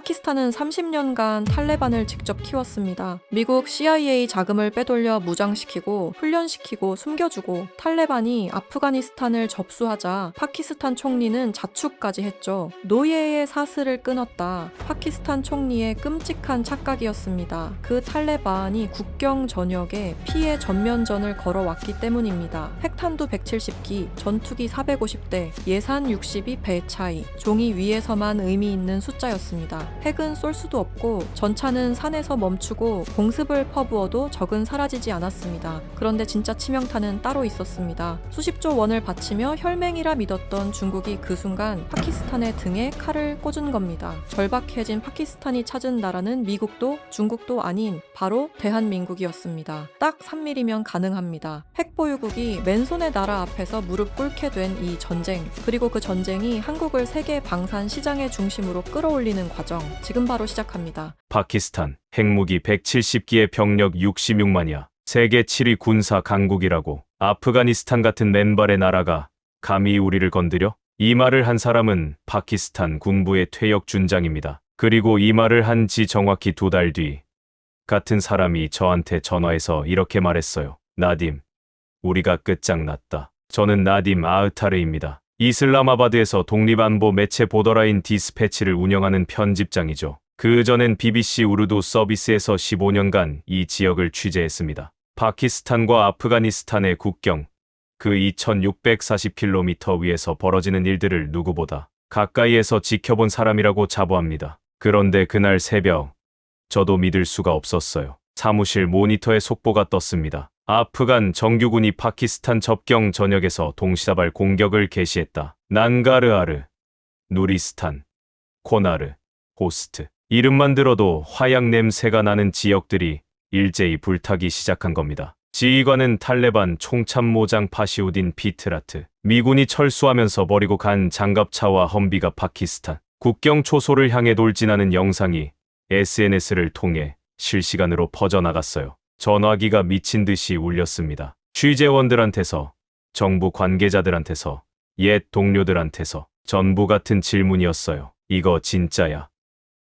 파키스탄은 30년간 탈레반을 직접 키웠습니다. 미국 CIA 자금을 빼돌려 무장시키고 훈련시키고 숨겨주고 탈레반이 아프가니스탄을 접수하자 파키스탄 총리는 자축까지 했죠. 노예의 사슬을 끊었다. 파키스탄 총리의 끔찍한 착각이었습니다. 그 탈레반이 국경 전역에 피해 전면전을 걸어왔기 때문입니다. 핵탄두 170기, 전투기 450대, 예산 62배 차이, 종이 위에서만 의미 있는 숫자였습니다. 핵은 쏠 수도 없고 전차는 산에서 멈추고 공습을 퍼부어도 적은 사라지지 않았습니다. 그런데 진짜 치명타는 따로 있었습니다. 수십조 원을 바치며 혈맹이라 믿었던 중국이 그 순간 파키스탄의 등에 칼을 꽂은 겁니다. 절박해진 파키스탄이 찾은 나라는 미국도 중국도 아닌 바로 대한민국이었습니다. 딱 3mm면 가능합니다. 핵보유국이 맨손의 나라 앞에서 무릎 꿇게 된 이 전쟁, 그리고 그 전쟁이 한국을 세계 방산 시장의 중심으로 끌어올리는 과정, 지금 바로 시작합니다. 파키스탄, 핵무기 170기에 병력 66만이야. 세계 7위 군사 강국이라고. 아프가니스탄 같은 맨발의 나라가 감히 우리를 건드려? 이 말을 한 사람은 파키스탄 군부의 퇴역 준장입니다. 그리고 이 말을 한 지 정확히 2달 뒤 같은 사람이 저한테 전화해서 이렇게 말했어요. 나딤, 우리가 끝장났다. 저는 나딤 아흐타르입니다. 이슬라마바드에서 독립안보 매체 보더라인 디스패치를 운영하는 편집장이죠. 그 전엔 BBC 우르두 서비스에서 15년간 이 지역을 취재했습니다. 파키스탄과 아프가니스탄의 국경, 그 2640km 위에서 벌어지는 일들을 누구보다 가까이에서 지켜본 사람이라고 자부합니다. 그런데 그날 새벽, 저도 믿을 수가 없었어요. 사무실 모니터에 속보가 떴습니다. 아프간 정규군이 파키스탄 접경 전역에서 동시다발 공격을 개시했다. 난가르하르, 누리스탄, 코나르, 호스트. 이름만 들어도 화약 냄새가 나는 지역들이 일제히 불타기 시작한 겁니다. 지휘관은 탈레반 총참모장 파시우딘 피트라트. 미군이 철수하면서 버리고 간 장갑차와 험비가 파키스탄 국경 초소를 향해 돌진하는 영상이 SNS를 통해 실시간으로 퍼져나갔어요. 전화기가 미친 듯이 울렸습니다. 취재원들한테서, 정부 관계자들한테서, 옛 동료들한테서 전부 같은 질문이었어요. 이거 진짜야?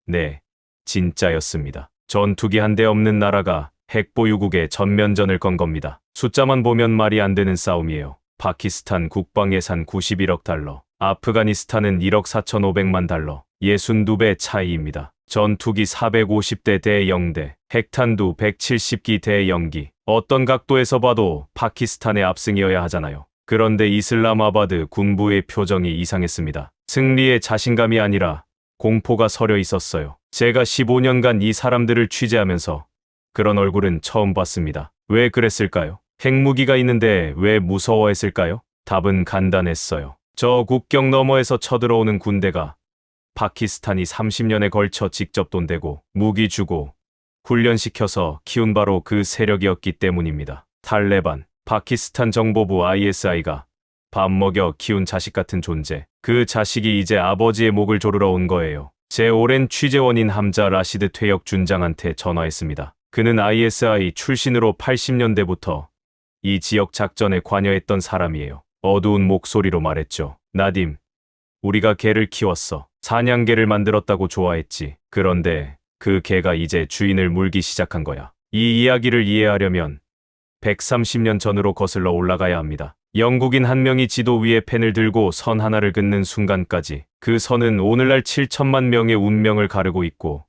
네, 진짜였습니다. 전투기 한 대 없는 나라가 핵보유국에 전면전을 건 겁니다. 숫자만 보면 말이 안 되는 싸움이에요. 파키스탄 국방 예산 91억 달러, 아프가니스탄은 1억 4,500만 달러, 62배 차이입니다. 전투기 450대 대 0대, 핵탄두 170기 대 0기. 어떤 각도에서 봐도 파키스탄의 압승이어야 하잖아요. 그런데 이슬라마바드 군부의 표정이 이상했습니다. 승리의 자신감이 아니라 공포가 서려 있었어요. 제가 15년간 이 사람들을 취재하면서 그런 얼굴은 처음 봤습니다. 왜 그랬을까요? 핵무기가 있는데 왜 무서워했을까요? 답은 간단했어요. 저 국경 너머에서 쳐들어오는 군대가 파키스탄이 30년에 걸쳐 직접 돈 대고 무기 주고 훈련시켜서 키운 바로 그 세력이었기 때문입니다. 탈레반, 파키스탄 정보부 ISI가 밥 먹여 키운 자식 같은 존재. 그 자식이 이제 아버지의 목을 조르러 온 거예요. 제 오랜 취재원인 함자 라시드 퇴역 준장한테 전화했습니다. 그는 ISI 출신으로 80년대부터 이 지역 작전에 관여했던 사람이에요. 어두운 목소리로 말했죠. 나딤, 우리가 개를 키웠어. 사냥개를 만들었다고 좋아했지. 그런데 그 개가 이제 주인을 물기 시작한 거야. 이 이야기를 이해하려면 130년 전으로 거슬러 올라가야 합니다. 영국인 한 명이 지도 위에 펜을 들고 선 하나를 긋는 순간까지. 그 선은 오늘날 7천만 명의 운명을 가르고 있고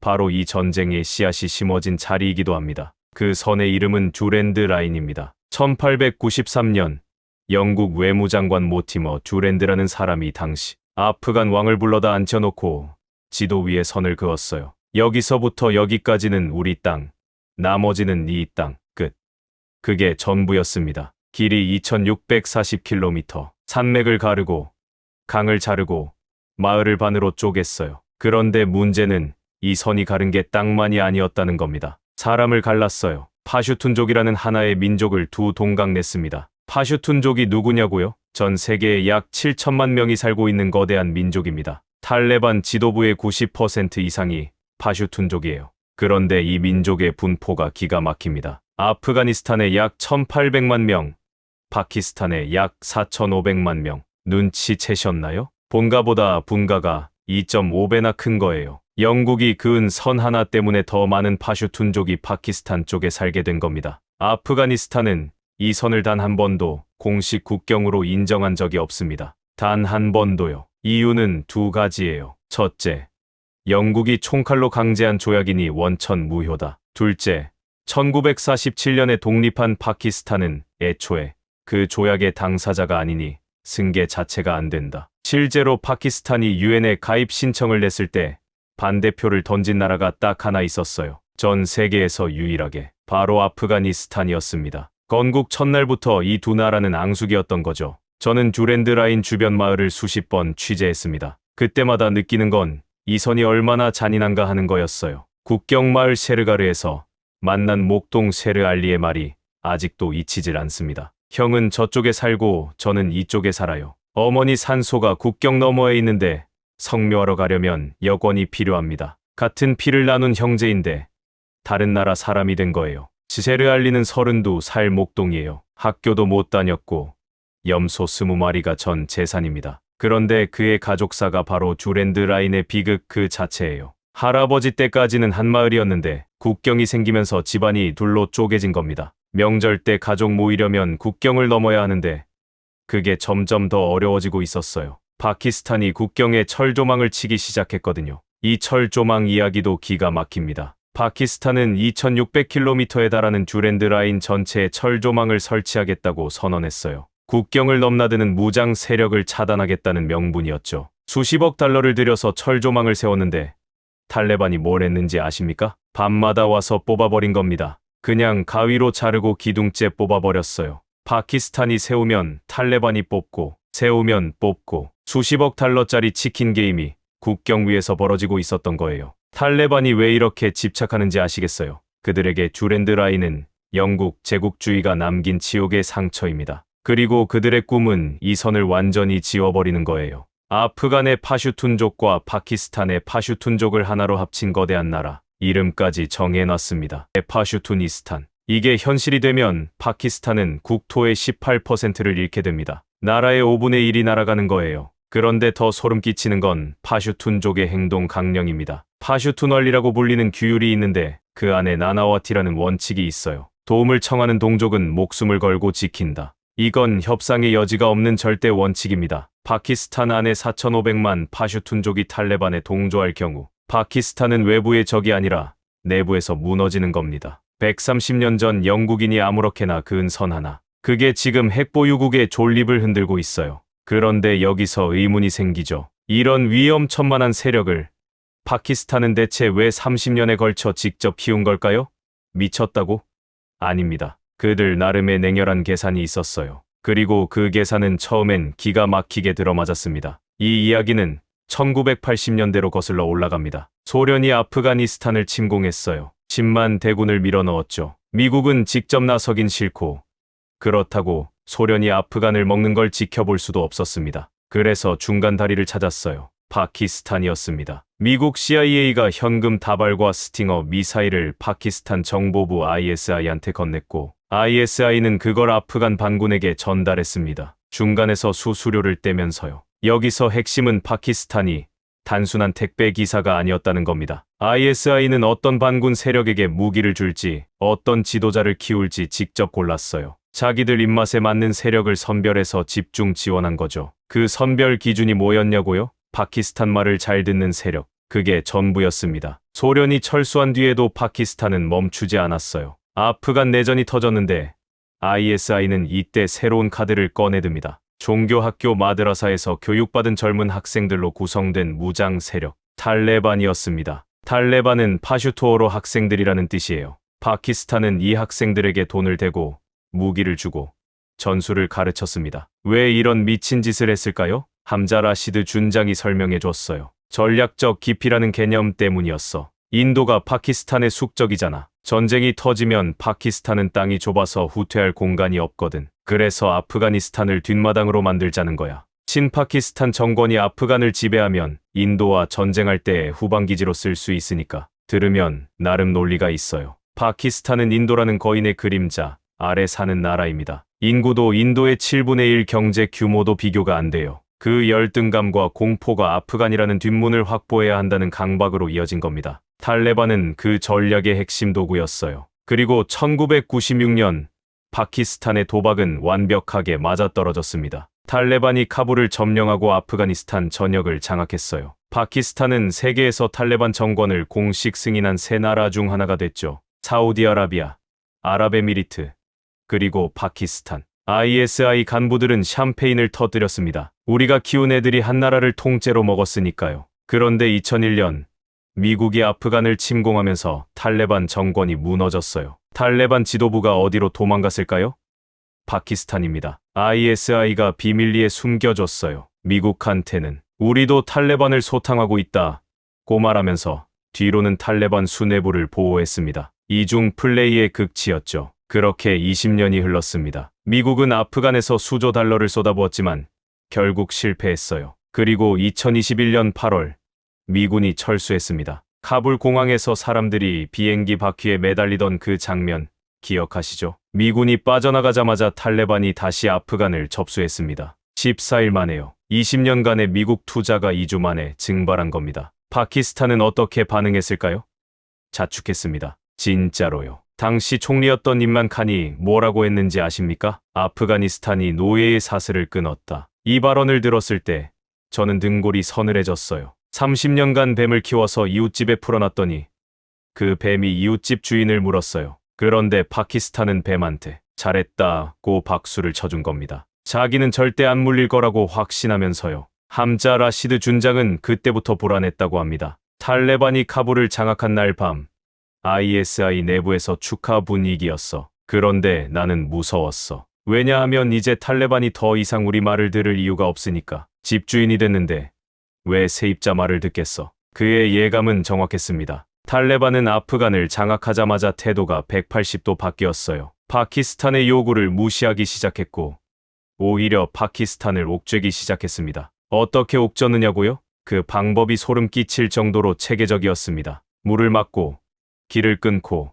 바로 이 전쟁의 씨앗이 심어진 자리이기도 합니다. 그 선의 이름은 주랜드 라인입니다. 1893년 영국 외무장관 모티머 주랜드라는 사람이 당시 아프간 왕을 불러다 앉혀놓고 지도 위에 선을 그었어요. 여기서부터 여기까지는 우리 땅, 나머지는 네 땅, 끝. 그게 전부였습니다. 길이 2640km, 산맥을 가르고 강을 자르고 마을을 반으로 쪼갰어요. 그런데 문제는 이 선이 가른 게 땅만이 아니었다는 겁니다. 사람을 갈랐어요. 파슈툰족이라는 하나의 민족을 두 동강 냈습니다. 파슈툰족이 누구냐고요? 전 세계에 약 7천만 명이 살고 있는 거대한 민족입니다. 탈레반 지도부의 90% 이상이 파슈툰족이에요. 그런데 이 민족의 분포가 기가 막힙니다. 아프가니스탄에 약 1,800만 명, 파키스탄에 약 4,500만 명. 눈치채셨나요? 본가보다 분가가 2.5배나 큰 거예요. 영국이 그은 선 하나 때문에 더 많은 파슈툰족이 파키스탄 쪽에 살게 된 겁니다. 아프가니스탄은 이 선을 단 한 번도 공식 국경으로 인정한 적이 없습니다. 단 한 번도요. 이유는 두 가지예요. 첫째, 영국이 총칼로 강제한 조약이니 원천 무효다. 둘째, 1947년에 독립한 파키스탄은 애초에 그 조약의 당사자가 아니니 승계 자체가 안 된다. 실제로 파키스탄이 유엔에 가입 신청을 냈을 때 반대표를 던진 나라가 딱 하나 있었어요. 전 세계에서 유일하게 바로 아프가니스탄이었습니다. 건국 첫날부터 이 두 나라는 앙숙이었던 거죠. 저는 듀랜드 라인 주변 마을을 수십 번 취재했습니다. 그때마다 느끼는 건 이 선이 얼마나 잔인한가 하는 거였어요. 국경 마을 셰르가르에서 만난 목동 셰르 알리의 말이 아직도 잊히질 않습니다. 형은 저쪽에 살고 저는 이쪽에 살아요. 어머니 산소가 국경 너머에 있는데 성묘하러 가려면 여권이 필요합니다. 같은 피를 나눈 형제인데 다른 나라 사람이 된 거예요. 셰르 알리는 32살 목동이에요. 학교도 못 다녔고 염소 20마리가 전 재산입니다. 그런데 그의 가족사가 바로 듀랜드 라인의 비극 그 자체예요. 할아버지 때까지는 한 마을이었는데 국경이 생기면서 집안이 둘로 쪼개진 겁니다. 명절 때 가족 모이려면 국경을 넘어야 하는데 그게 점점 더 어려워지고 있었어요. 파키스탄이 국경에 철조망을 치기 시작했거든요. 이 철조망 이야기도 기가 막힙니다. 파키스탄은 2600km에 달하는 듀랜드 라인 전체에 철조망을 설치하겠다고 선언했어요. 국경을 넘나드는 무장 세력을 차단하겠다는 명분이었죠. 수십억 달러를 들여서 철조망을 세웠는데 탈레반이 뭘 했는지 아십니까? 밤마다 와서 뽑아버린 겁니다. 그냥 가위로 자르고 기둥째 뽑아버렸어요. 파키스탄이 세우면 탈레반이 뽑고 세우면 뽑고 수십억 달러짜리 치킨 게임이 국경 위에서 벌어지고 있었던 거예요. 탈레반이 왜 이렇게 집착하는지 아시겠어요? 그들에게 듀랜드 라인은 영국 제국주의가 남긴 지옥의 상처입니다. 그리고 그들의 꿈은 이 선을 완전히 지워버리는 거예요. 아프간의 파슈툰족과 파키스탄의 파슈툰족을 하나로 합친 거대한 나라. 이름까지 정해놨습니다. 파슈투니스탄. 이게 현실이 되면 파키스탄은 국토의 18%를 잃게 됩니다. 나라의 5분의 1이 날아가는 거예요. 그런데 더 소름 끼치는 건 파슈툰족의 행동 강령입니다. 파슈툰원리라고 불리는 규율이 있는데 그 안에 나나와티라는 원칙이 있어요. 도움을 청하는 동족은 목숨을 걸고 지킨다. 이건 협상의 여지가 없는 절대 원칙입니다. 파키스탄 안에 4,500만 파슈툰족이 탈레반에 동조할 경우 파키스탄은 외부의 적이 아니라 내부에서 무너지는 겁니다. 130년 전 영국인이 아무렇게나 그은 선 하나. 그게 지금 핵보유국의 존립을 흔들고 있어요. 그런데 여기서 의문이 생기죠. 이런 위험천만한 세력을 파키스탄은 대체 왜 30년에 걸쳐 직접 키운 걸까요? 미쳤다고? 아닙니다. 그들 나름의 냉혈한 계산이 있었어요. 그리고 그 계산은 처음엔 기가 막히게 들어맞았습니다. 이 이야기는 1980년대로 거슬러 올라갑니다. 소련이 아프가니스탄을 침공했어요. 10만 대군을 밀어넣었죠. 미국은 직접 나서긴 싫고 그렇다고 소련이 아프간을 먹는 걸 지켜볼 수도 없었습니다. 그래서 중간 다리를 찾았어요. 파키스탄이었습니다. 미국 CIA가 현금 다발과 스팅어 미사일을 파키스탄 정보부 ISI한테 건넸고 ISI는 그걸 아프간 반군에게 전달했습니다. 중간에서 수수료를 떼면서요. 여기서 핵심은 파키스탄이 단순한 택배 기사가 아니었다는 겁니다. ISI는 어떤 반군 세력에게 무기를 줄지, 어떤 지도자를 키울지 직접 골랐어요. 자기들 입맛에 맞는 세력을 선별해서 집중 지원한 거죠. 그 선별 기준이 뭐였냐고요? 파키스탄 말을 잘 듣는 세력. 그게 전부였습니다. 소련이 철수한 뒤에도 파키스탄은 멈추지 않았어요. 아프간 내전이 터졌는데 ISI는 이때 새로운 카드를 꺼내듭니다. 종교학교 마드라사에서 교육받은 젊은 학생들로 구성된 무장 세력, 탈레반이었습니다. 탈레반은 파슈토어로 학생들이라는 뜻이에요. 파키스탄은 이 학생들에게 돈을 대고 무기를 주고 전술을 가르쳤습니다. 왜 이런 미친 짓을 했을까요? 함자 라시드 준장이 설명해 줬어요. 전략적 깊이라는 개념 때문이었어. 인도가 파키스탄의 숙적이잖아. 전쟁이 터지면 파키스탄은 땅이 좁아서 후퇴할 공간이 없거든. 그래서 아프가니스탄을 뒷마당으로 만들자는 거야. 친파키스탄 정권이 아프간을 지배하면 인도와 전쟁할 때 후방기지로 쓸 수 있으니까. 들으면 나름 논리가 있어요. 파키스탄은 인도라는 거인의 그림자 아래 사는 나라입니다. 인구도 인도의 7분의 1, 경제 규모도 비교가 안 돼요. 그 열등감과 공포가 아프간이라는 뒷문을 확보해야 한다는 강박으로 이어진 겁니다. 탈레반은 그 전략의 핵심 도구였어요. 그리고 1996년 파키스탄의 도박은 완벽하게 맞아떨어졌습니다. 탈레반이 카불을 점령하고 아프가니스탄 전역을 장악했어요. 파키스탄은 세계에서 탈레반 정권을 공식 승인한 세 나라 중 하나가 됐죠. 사우디아라비아, 아랍에미리트, 그리고 파키스탄. ISI 간부들은 샴페인을 터뜨렸습니다. 우리가 키운 애들이 한 나라를 통째로 먹었으니까요. 그런데 2001년 미국이 아프간을 침공하면서 탈레반 정권이 무너졌어요. 탈레반 지도부가 어디로 도망갔을까요? 파키스탄입니다. ISI가 비밀리에 숨겨줬어요. 미국한테는 우리도 탈레반을 소탕하고 있다고 말하면서 뒤로는 탈레반 수뇌부를 보호했습니다. 이중 플레이의 극치였죠. 그렇게 20년이 흘렀습니다. 미국은 아프간에서 수조 달러를 쏟아부었지만 결국 실패했어요. 그리고 2021년 8월 미군이 철수했습니다. 카불 공항에서 사람들이 비행기 바퀴에 매달리던 그 장면 기억하시죠? 미군이 빠져나가자마자 탈레반이 다시 아프간을 접수했습니다. 14일 만에요. 20년간의 미국 투자가 2주 만에 증발한 겁니다. 파키스탄은 어떻게 반응했을까요? 자축했습니다. 진짜로요. 당시 총리였던 임란 칸이 뭐라고 했는지 아십니까? 아프가니스탄이 노예의 사슬을 끊었다. 이 발언을 들었을 때 저는 등골이 서늘해졌어요. 30년간 뱀을 키워서 이웃집에 풀어놨더니 그 뱀이 이웃집 주인을 물었어요. 그런데 파키스탄은 뱀한테 잘했다고 박수를 쳐준 겁니다. 자기는 절대 안 물릴 거라고 확신하면서요. 함자 라시드 준장은 그때부터 불안했다고 합니다. 탈레반이 카불을 장악한 날 밤 ISI 내부에서 축하 분위기였어. 그런데 나는 무서웠어. 왜냐하면 이제 탈레반이 더 이상 우리 말을 들을 이유가 없으니까. 집주인이 됐는데 왜 세입자 말을 듣겠어? 그의 예감은 정확했습니다. 탈레반은 아프간을 장악하자마자 태도가 180도 바뀌었어요. 파키스탄의 요구를 무시하기 시작했고 오히려 파키스탄을 옥죄기 시작했습니다. 어떻게 옥죄느냐고요? 그 방법이 소름 끼칠 정도로 체계적이었습니다. 물을 막고 길을 끊고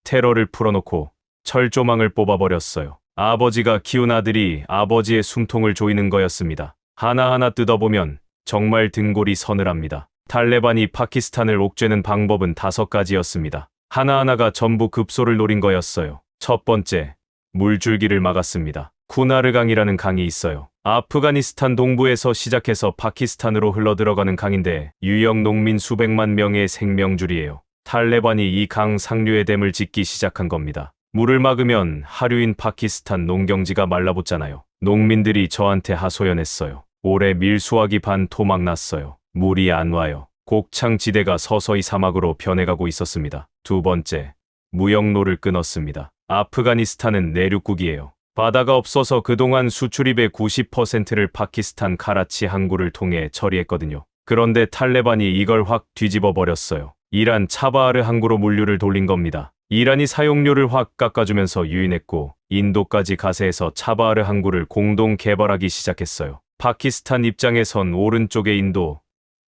테러를 풀어놓고 철조망을 뽑아버렸어요. 아버지가 키운 아들이 아버지의 숨통을 조이는 거였습니다. 하나하나 뜯어보면 정말 등골이 서늘합니다. 탈레반이 파키스탄을 옥죄는 방법은 5가지였습니다. 하나하나가 전부 급소를 노린 거였어요. 첫 번째, 물줄기를 막았습니다. 쿠나르강이라는 강이 있어요. 아프가니스탄 동부에서 시작해서 파키스탄으로 흘러들어가는 강인데 유역 농민 수백만 명의 생명줄이에요. 탈레반이 이 강 상류에 댐을 짓기 시작한 겁니다. 물을 막으면 하류인 파키스탄 농경지가 말라붙잖아요. 농민들이 저한테 하소연했어요. 올해 밀수확이 반토막 났어요. 물이 안 와요. 곡창지대가 서서히 사막으로 변해가고 있었습니다. 두 번째, 무역로를 끊었습니다. 아프가니스탄은 내륙국이에요. 바다가 없어서 그동안 수출입의 90%를 파키스탄 카라치 항구를 통해 처리했거든요. 그런데 탈레반이 이걸 확 뒤집어 버렸어요. 이란 차바하르 항구로 물류를 돌린 겁니다. 이란이 사용료를 확 깎아주면서 유인했고 인도까지 가세해서 차바하르 항구를 공동 개발하기 시작했어요. 파키스탄 입장에선 오른쪽에 인도,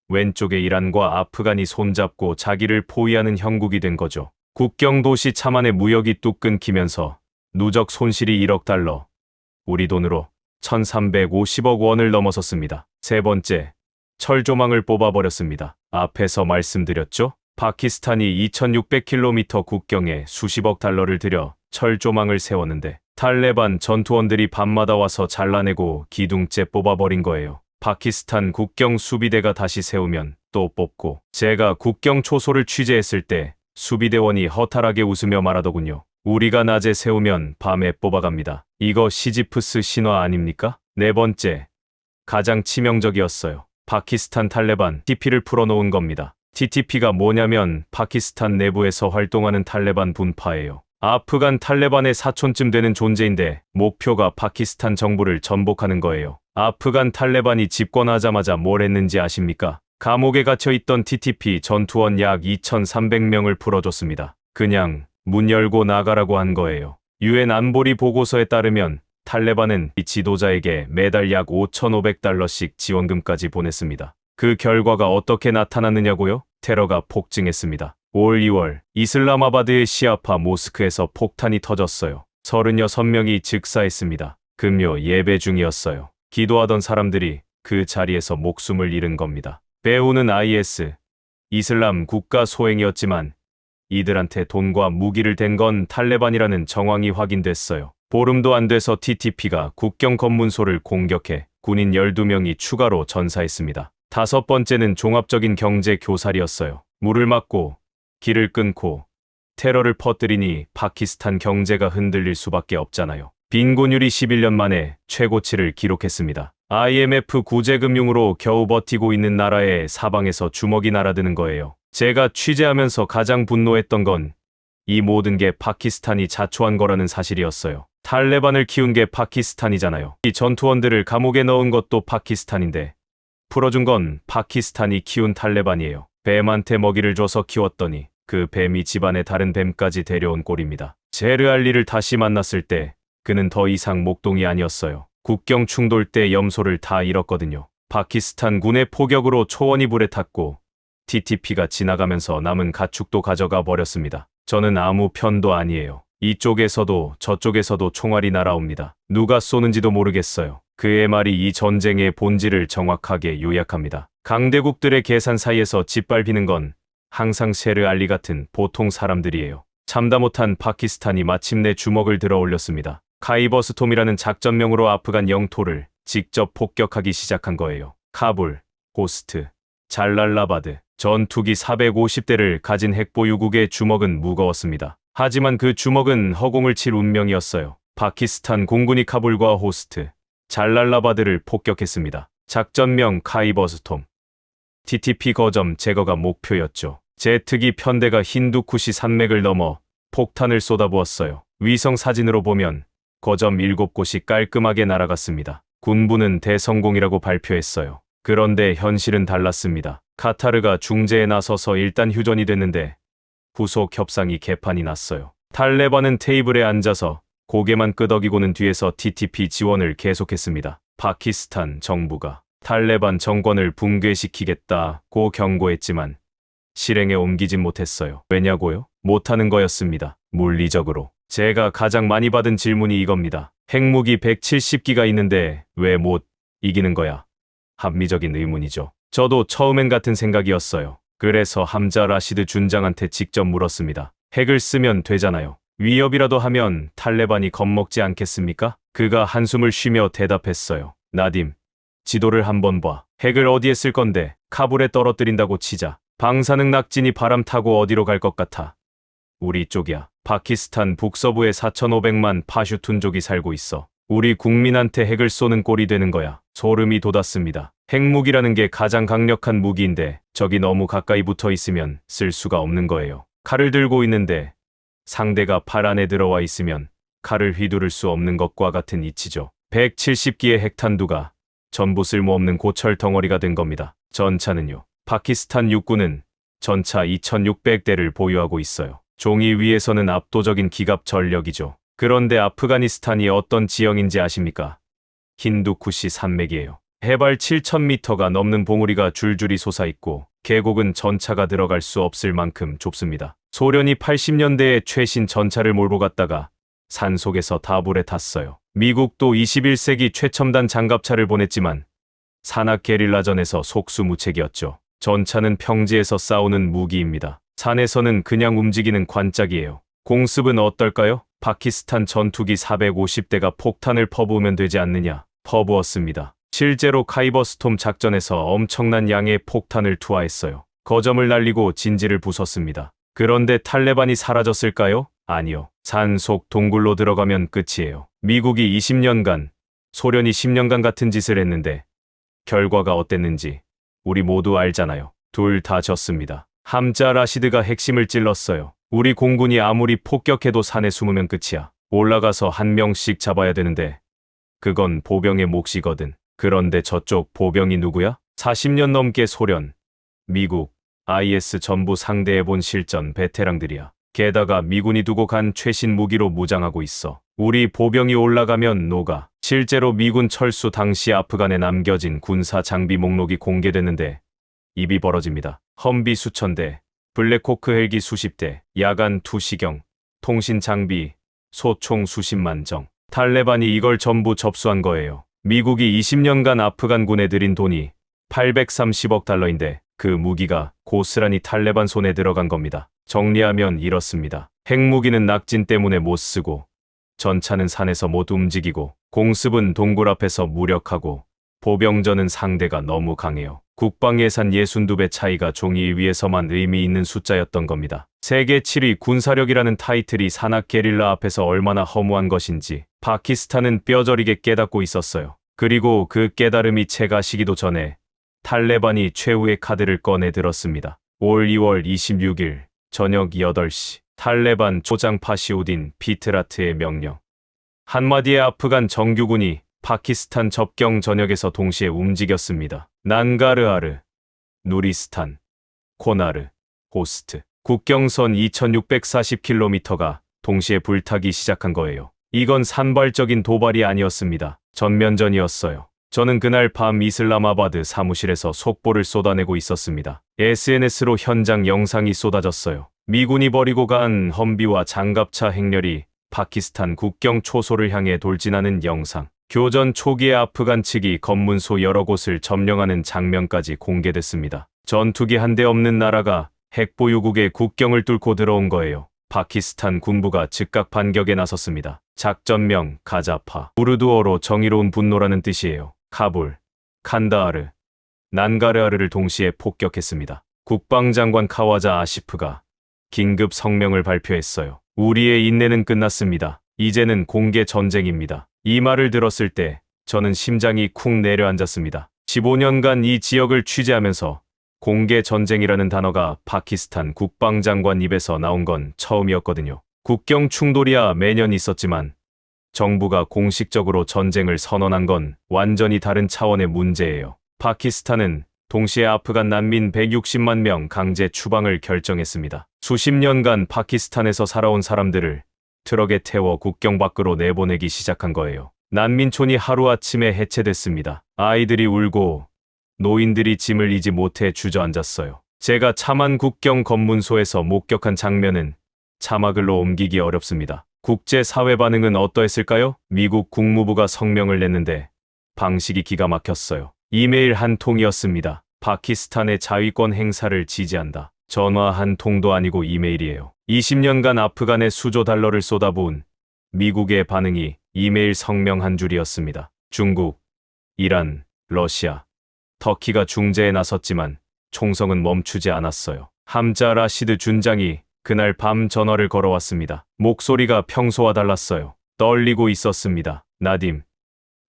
왼쪽에 이란과 아프간이 손잡고 자기를 포위하는 형국이 된 거죠. 국경 도시 차만의 무역이 뚝 끊기면서 누적 손실이 1억 달러, 우리 돈으로 1350억 원을 넘어섰습니다. 세 번째, 철조망을 뽑아버렸습니다. 앞에서 말씀드렸죠? 파키스탄이 2600km 국경에 수십억 달러를 들여 철조망을 세웠는데 탈레반 전투원들이 밤마다 와서 잘라내고 기둥째 뽑아버린 거예요. 파키스탄 국경 수비대가 다시 세우면 또 뽑고 제가 국경 초소를 취재했을 때 수비대원이 허탈하게 웃으며 말하더군요. 우리가 낮에 세우면 밤에 뽑아갑니다. 이거 시지프스 신화 아닙니까? 네 번째, 가장 치명적이었어요. 파키스탄 탈레반 TTP를 풀어놓은 겁니다. TTP가 뭐냐면 파키스탄 내부에서 활동하는 탈레반 분파예요. 아프간 탈레반의 사촌쯤 되는 존재인데 목표가 파키스탄 정부를 전복하는 거예요. 아프간 탈레반이 집권하자마자 뭘 했는지 아십니까? 감옥에 갇혀있던 TTP 전투원 약 2,300명을 풀어줬습니다. 그냥 문 열고 나가라고 한 거예요. UN 안보리 보고서에 따르면 탈레반은 이 지도자에게 매달 약 5,500달러씩 지원금까지 보냈습니다. 그 결과가 어떻게 나타났느냐고요? 테러가 폭증했습니다. 올 2월 이슬라마바드의 시아파 모스크에서 폭탄이 터졌어요. 36명이 즉사했습니다. 금요 예배 중이었어요. 기도하던 사람들이 그 자리에서 목숨을 잃은 겁니다. 배후는 IS, 이슬람 국가 소행이었지만 이들한테 돈과 무기를 댄 건 탈레반이라는 정황이 확인됐어요. 보름도 안 돼서 TTP가 국경 검문소를 공격해 군인 12명이 추가로 전사했습니다. 다섯 번째는 종합적인 경제 교살이었어요. 물을 막고 길을 끊고 테러를 퍼뜨리니 파키스탄 경제가 흔들릴 수밖에 없잖아요. 빈곤율이 11년 만에 최고치를 기록했습니다. IMF 구제금융으로 겨우 버티고 있는 나라에 사방에서 주먹이 날아드는 거예요. 제가 취재하면서 가장 분노했던 건 이 모든 게 파키스탄이 자초한 거라는 사실이었어요. 탈레반을 키운 게 파키스탄이잖아요. 이 전투원들을 감옥에 넣은 것도 파키스탄인데 풀어준 건 파키스탄이 키운 탈레반이에요. 뱀한테 먹이를 줘서 키웠더니 그 뱀이 집안의 다른 뱀까지 데려온 꼴입니다. 제르알리를 다시 만났을 때 그는 더 이상 목동이 아니었어요. 국경 충돌 때 염소를 다 잃었거든요. 파키스탄 군의 포격으로 초원이 불에 탔고 TTP가 지나가면서 남은 가축도 가져가 버렸습니다. 저는 아무 편도 아니에요. 이쪽에서도 저쪽에서도 총알이 날아옵니다. 누가 쏘는지도 모르겠어요. 그의 말이 이 전쟁의 본질을 정확하게 요약합니다. 강대국들의 계산 사이에서 짓밟히는 건 항상 셰르 알리 같은 보통 사람들이에요. 참다 못한 파키스탄이 마침내 주먹을 들어 올렸습니다. 카이버스톰이라는 작전명으로 아프간 영토를 직접 폭격하기 시작한 거예요. 카불, 호스트, 잘랄라바드, 전투기 450대를 가진 핵보유국의 주먹은 무거웠습니다. 하지만 그 주먹은 허공을 칠 운명이었어요. 파키스탄 공군이 카불과 호스트, 잘랄라바드를 폭격했습니다. 작전명 카이버스톰. TTP 거점 제거가 목표였죠. 제트기 편대가 힌두쿠시 산맥을 넘어 폭탄을 쏟아부었어요. 위성 사진으로 보면 거점 7곳이 깔끔하게 날아갔습니다. 군부는 대성공이라고 발표했어요. 그런데 현실은 달랐습니다. 카타르가 중재에 나서서 일단 휴전이 됐는데 후속 협상이 개판이 났어요. 탈레반은 테이블에 앉아서 고개만 끄덕이고는 뒤에서 TTP 지원을 계속했습니다. 파키스탄 정부가 탈레반 정권을 붕괴시키겠다고 경고했지만 실행에 옮기진 못했어요. 왜냐고요? 못하는 거였습니다. 물리적으로. 제가 가장 많이 받은 질문이 이겁니다. 핵무기 170기가 있는데 왜 못 이기는 거야? 합리적인 의문이죠. 저도 처음엔 같은 생각이었어요. 그래서 함자 라시드 준장한테 직접 물었습니다. 핵을 쓰면 되잖아요. 위협이라도 하면 탈레반이 겁먹지 않겠습니까? 그가 한숨을 쉬며 대답했어요. 나딤, 지도를 한번 봐. 핵을 어디에 쓸 건데 카불에 떨어뜨린다고 치자. 방사능 낙진이 바람 타고 어디로 갈 것 같아. 우리 쪽이야. 파키스탄 북서부에 4,500만 파슈툰족이 살고 있어. 우리 국민한테 핵을 쏘는 꼴이 되는 거야. 소름이 돋았습니다. 핵무기라는 게 가장 강력한 무기인데 적이 너무 가까이 붙어 있으면 쓸 수가 없는 거예요. 칼을 들고 있는데 상대가 팔 안에 들어와 있으면 칼을 휘두를 수 없는 것과 같은 이치죠. 170기의 핵탄두가 전부 쓸모없는 고철 덩어리가 된 겁니다. 전차는요. 파키스탄 육군은 전차 2,600대를 보유하고 있어요. 종이 위에서는 압도적인 기갑 전력이죠. 그런데 아프가니스탄이 어떤 지형인지 아십니까? 힌두쿠시 산맥이에요. 해발 7,000m가 넘는 봉우리가 줄줄이 솟아있고 계곡은 전차가 들어갈 수 없을 만큼 좁습니다. 소련이 80년대에 최신 전차를 몰고 갔다가 산속에서 다불에 탔어요. 미국도 21세기 최첨단 장갑차를 보냈지만 산악 게릴라전에서 속수무책이었죠. 전차는 평지에서 싸우는 무기입니다. 산에서는 그냥 움직이는 관짝이에요. 공습은 어떨까요? 파키스탄 전투기 450대가 폭탄을 퍼부으면 되지 않느냐? 퍼부었습니다. 실제로 카이버스톰 작전에서 엄청난 양의 폭탄을 투하했어요. 거점을 날리고 진지를 부쉈습니다. 그런데 탈레반이 사라졌을까요? 아니요. 산속 동굴로 들어가면 끝이에요. 미국이 20년간, 소련이 10년간 같은 짓을 했는데 결과가 어땠는지 우리 모두 알잖아요. 둘 다 졌습니다. 함자 라시드가 핵심을 찔렀어요. 우리 공군이 아무리 폭격해도 산에 숨으면 끝이야. 올라가서 한 명씩 잡아야 되는데 그건 보병의 몫이거든. 그런데 저쪽 보병이 누구야? 40년 넘게 소련, 미국, IS 전부 상대해본 실전 베테랑들이야. 게다가 미군이 두고 간 최신 무기로 무장하고 있어. 우리 보병이 올라가면 녹아. 실제로 미군 철수 당시 아프간에 남겨진 군사 장비 목록이 공개됐는데 입이 벌어집니다. 험비 수천 대, 블랙호크 헬기 수십 대, 야간 투시경, 통신 장비, 소총 수십만 정. 탈레반이 이걸 전부 접수한 거예요. 미국이 20년간 아프간군에 들인 돈이 830억 달러인데 그 무기가 고스란히 탈레반 손에 들어간 겁니다. 정리하면 이렇습니다. 핵무기는 낙진 때문에 못 쓰고, 전차는 산에서 못 움직이고, 공습은 동굴 앞에서 무력하고, 보병전은 상대가 너무 강해요. 국방 예산 62배 차이가 종이 위에서만 의미 있는 숫자였던 겁니다. 세계 7위 군사력이라는 타이틀이 산악 게릴라 앞에서 얼마나 허무한 것인지 파키스탄은 뼈저리게 깨닫고 있었어요. 그리고 그 깨달음이 채가 시기도 전에 탈레반이 최후의 카드를 꺼내 들었습니다. 올 2월 26일 저녁 8시 탈레반 조장 파시우딘 피트라트의 명령. 한마디의 아프간 정규군이 파키스탄 접경 전역에서 동시에 움직였습니다. 난가르하르, 누리스탄, 코나르, 호스트. 국경선 2640km가 동시에 불타기 시작한 거예요. 이건 산발적인 도발이 아니었습니다. 전면전이었어요. 저는 그날 밤 이슬라마바드 사무실에서 속보를 쏟아내고 있었습니다. SNS로 현장 영상이 쏟아졌어요. 미군이 버리고 간 험비와 장갑차 행렬이 파키스탄 국경 초소를 향해 돌진하는 영상. 교전 초기에 아프간 측이 검문소 여러 곳을 점령하는 장면까지 공개됐습니다. 전투기 한 대 없는 나라가 핵보유국의 국경을 뚫고 들어온 거예요. 파키스탄 군부가 즉각 반격에 나섰습니다. 작전명 가자파. 우르두어로 정의로운 분노라는 뜻이에요. 카불, 칸다하르, 난가르하르를 동시에 폭격했습니다. 국방장관 카와자 아시프가 긴급 성명을 발표했어요. 우리의 인내는 끝났습니다. 이제는 공개 전쟁입니다. 이 말을 들었을 때 저는 심장이 쿵 내려앉았습니다. 15년간 이 지역을 취재하면서 공개 전쟁이라는 단어가 파키스탄 국방장관 입에서 나온 건 처음이었거든요. 국경 충돌이야 매년 있었지만 정부가 공식적으로 전쟁을 선언한 건 완전히 다른 차원의 문제예요. 파키스탄은 동시에 아프간 난민 160만 명 강제 추방을 결정했습니다. 수십 년간 파키스탄에서 살아온 사람들을 트럭에 태워 국경 밖으로 내보내기 시작한 거예요. 난민촌이 하루아침에 해체됐습니다. 아이들이 울고 노인들이 짐을 이지 못해 주저앉았어요. 제가 참안 국경 검문소에서 목격한 장면은 자막을로 옮기기 어렵습니다. 국제사회 반응은 어떠했을까요? 미국 국무부가 성명을 냈는데 방식이 기가 막혔어요. 이메일 한 통이었습니다. 파키스탄의 자위권 행사를 지지한다. 전화 한 통도 아니고 이메일이에요. 20년간 아프간에 수조 달러를 쏟아부은 미국의 반응이 이메일 성명 한 줄이었습니다. 중국, 이란, 러시아, 터키가 중재에 나섰지만 총성은 멈추지 않았어요. 함자 라시드 준장이 그날 밤 전화를 걸어왔습니다. 목소리가 평소와 달랐어요. 떨리고 있었습니다. 나딤,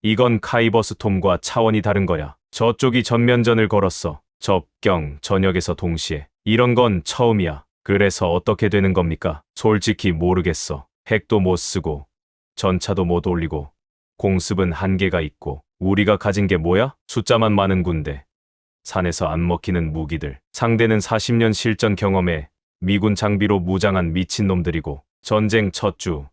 이건 카이버스톰과 차원이 다른 거야. 저쪽이 전면전을 걸었어. 접경 전역에서 동시에. 이런 건 처음이야. 그래서 어떻게 되는 겁니까? 솔직히 모르겠어. 핵도 못 쓰고 전차도 못 올리고 공습은 한계가 있고 우리가 가진 게 뭐야? 숫자만 많은 군대. 산에서 안 먹히는 무기들. 상대는 40년 실전 경험에 미군 장비로 무장한 미친놈들이고 전쟁 첫 주.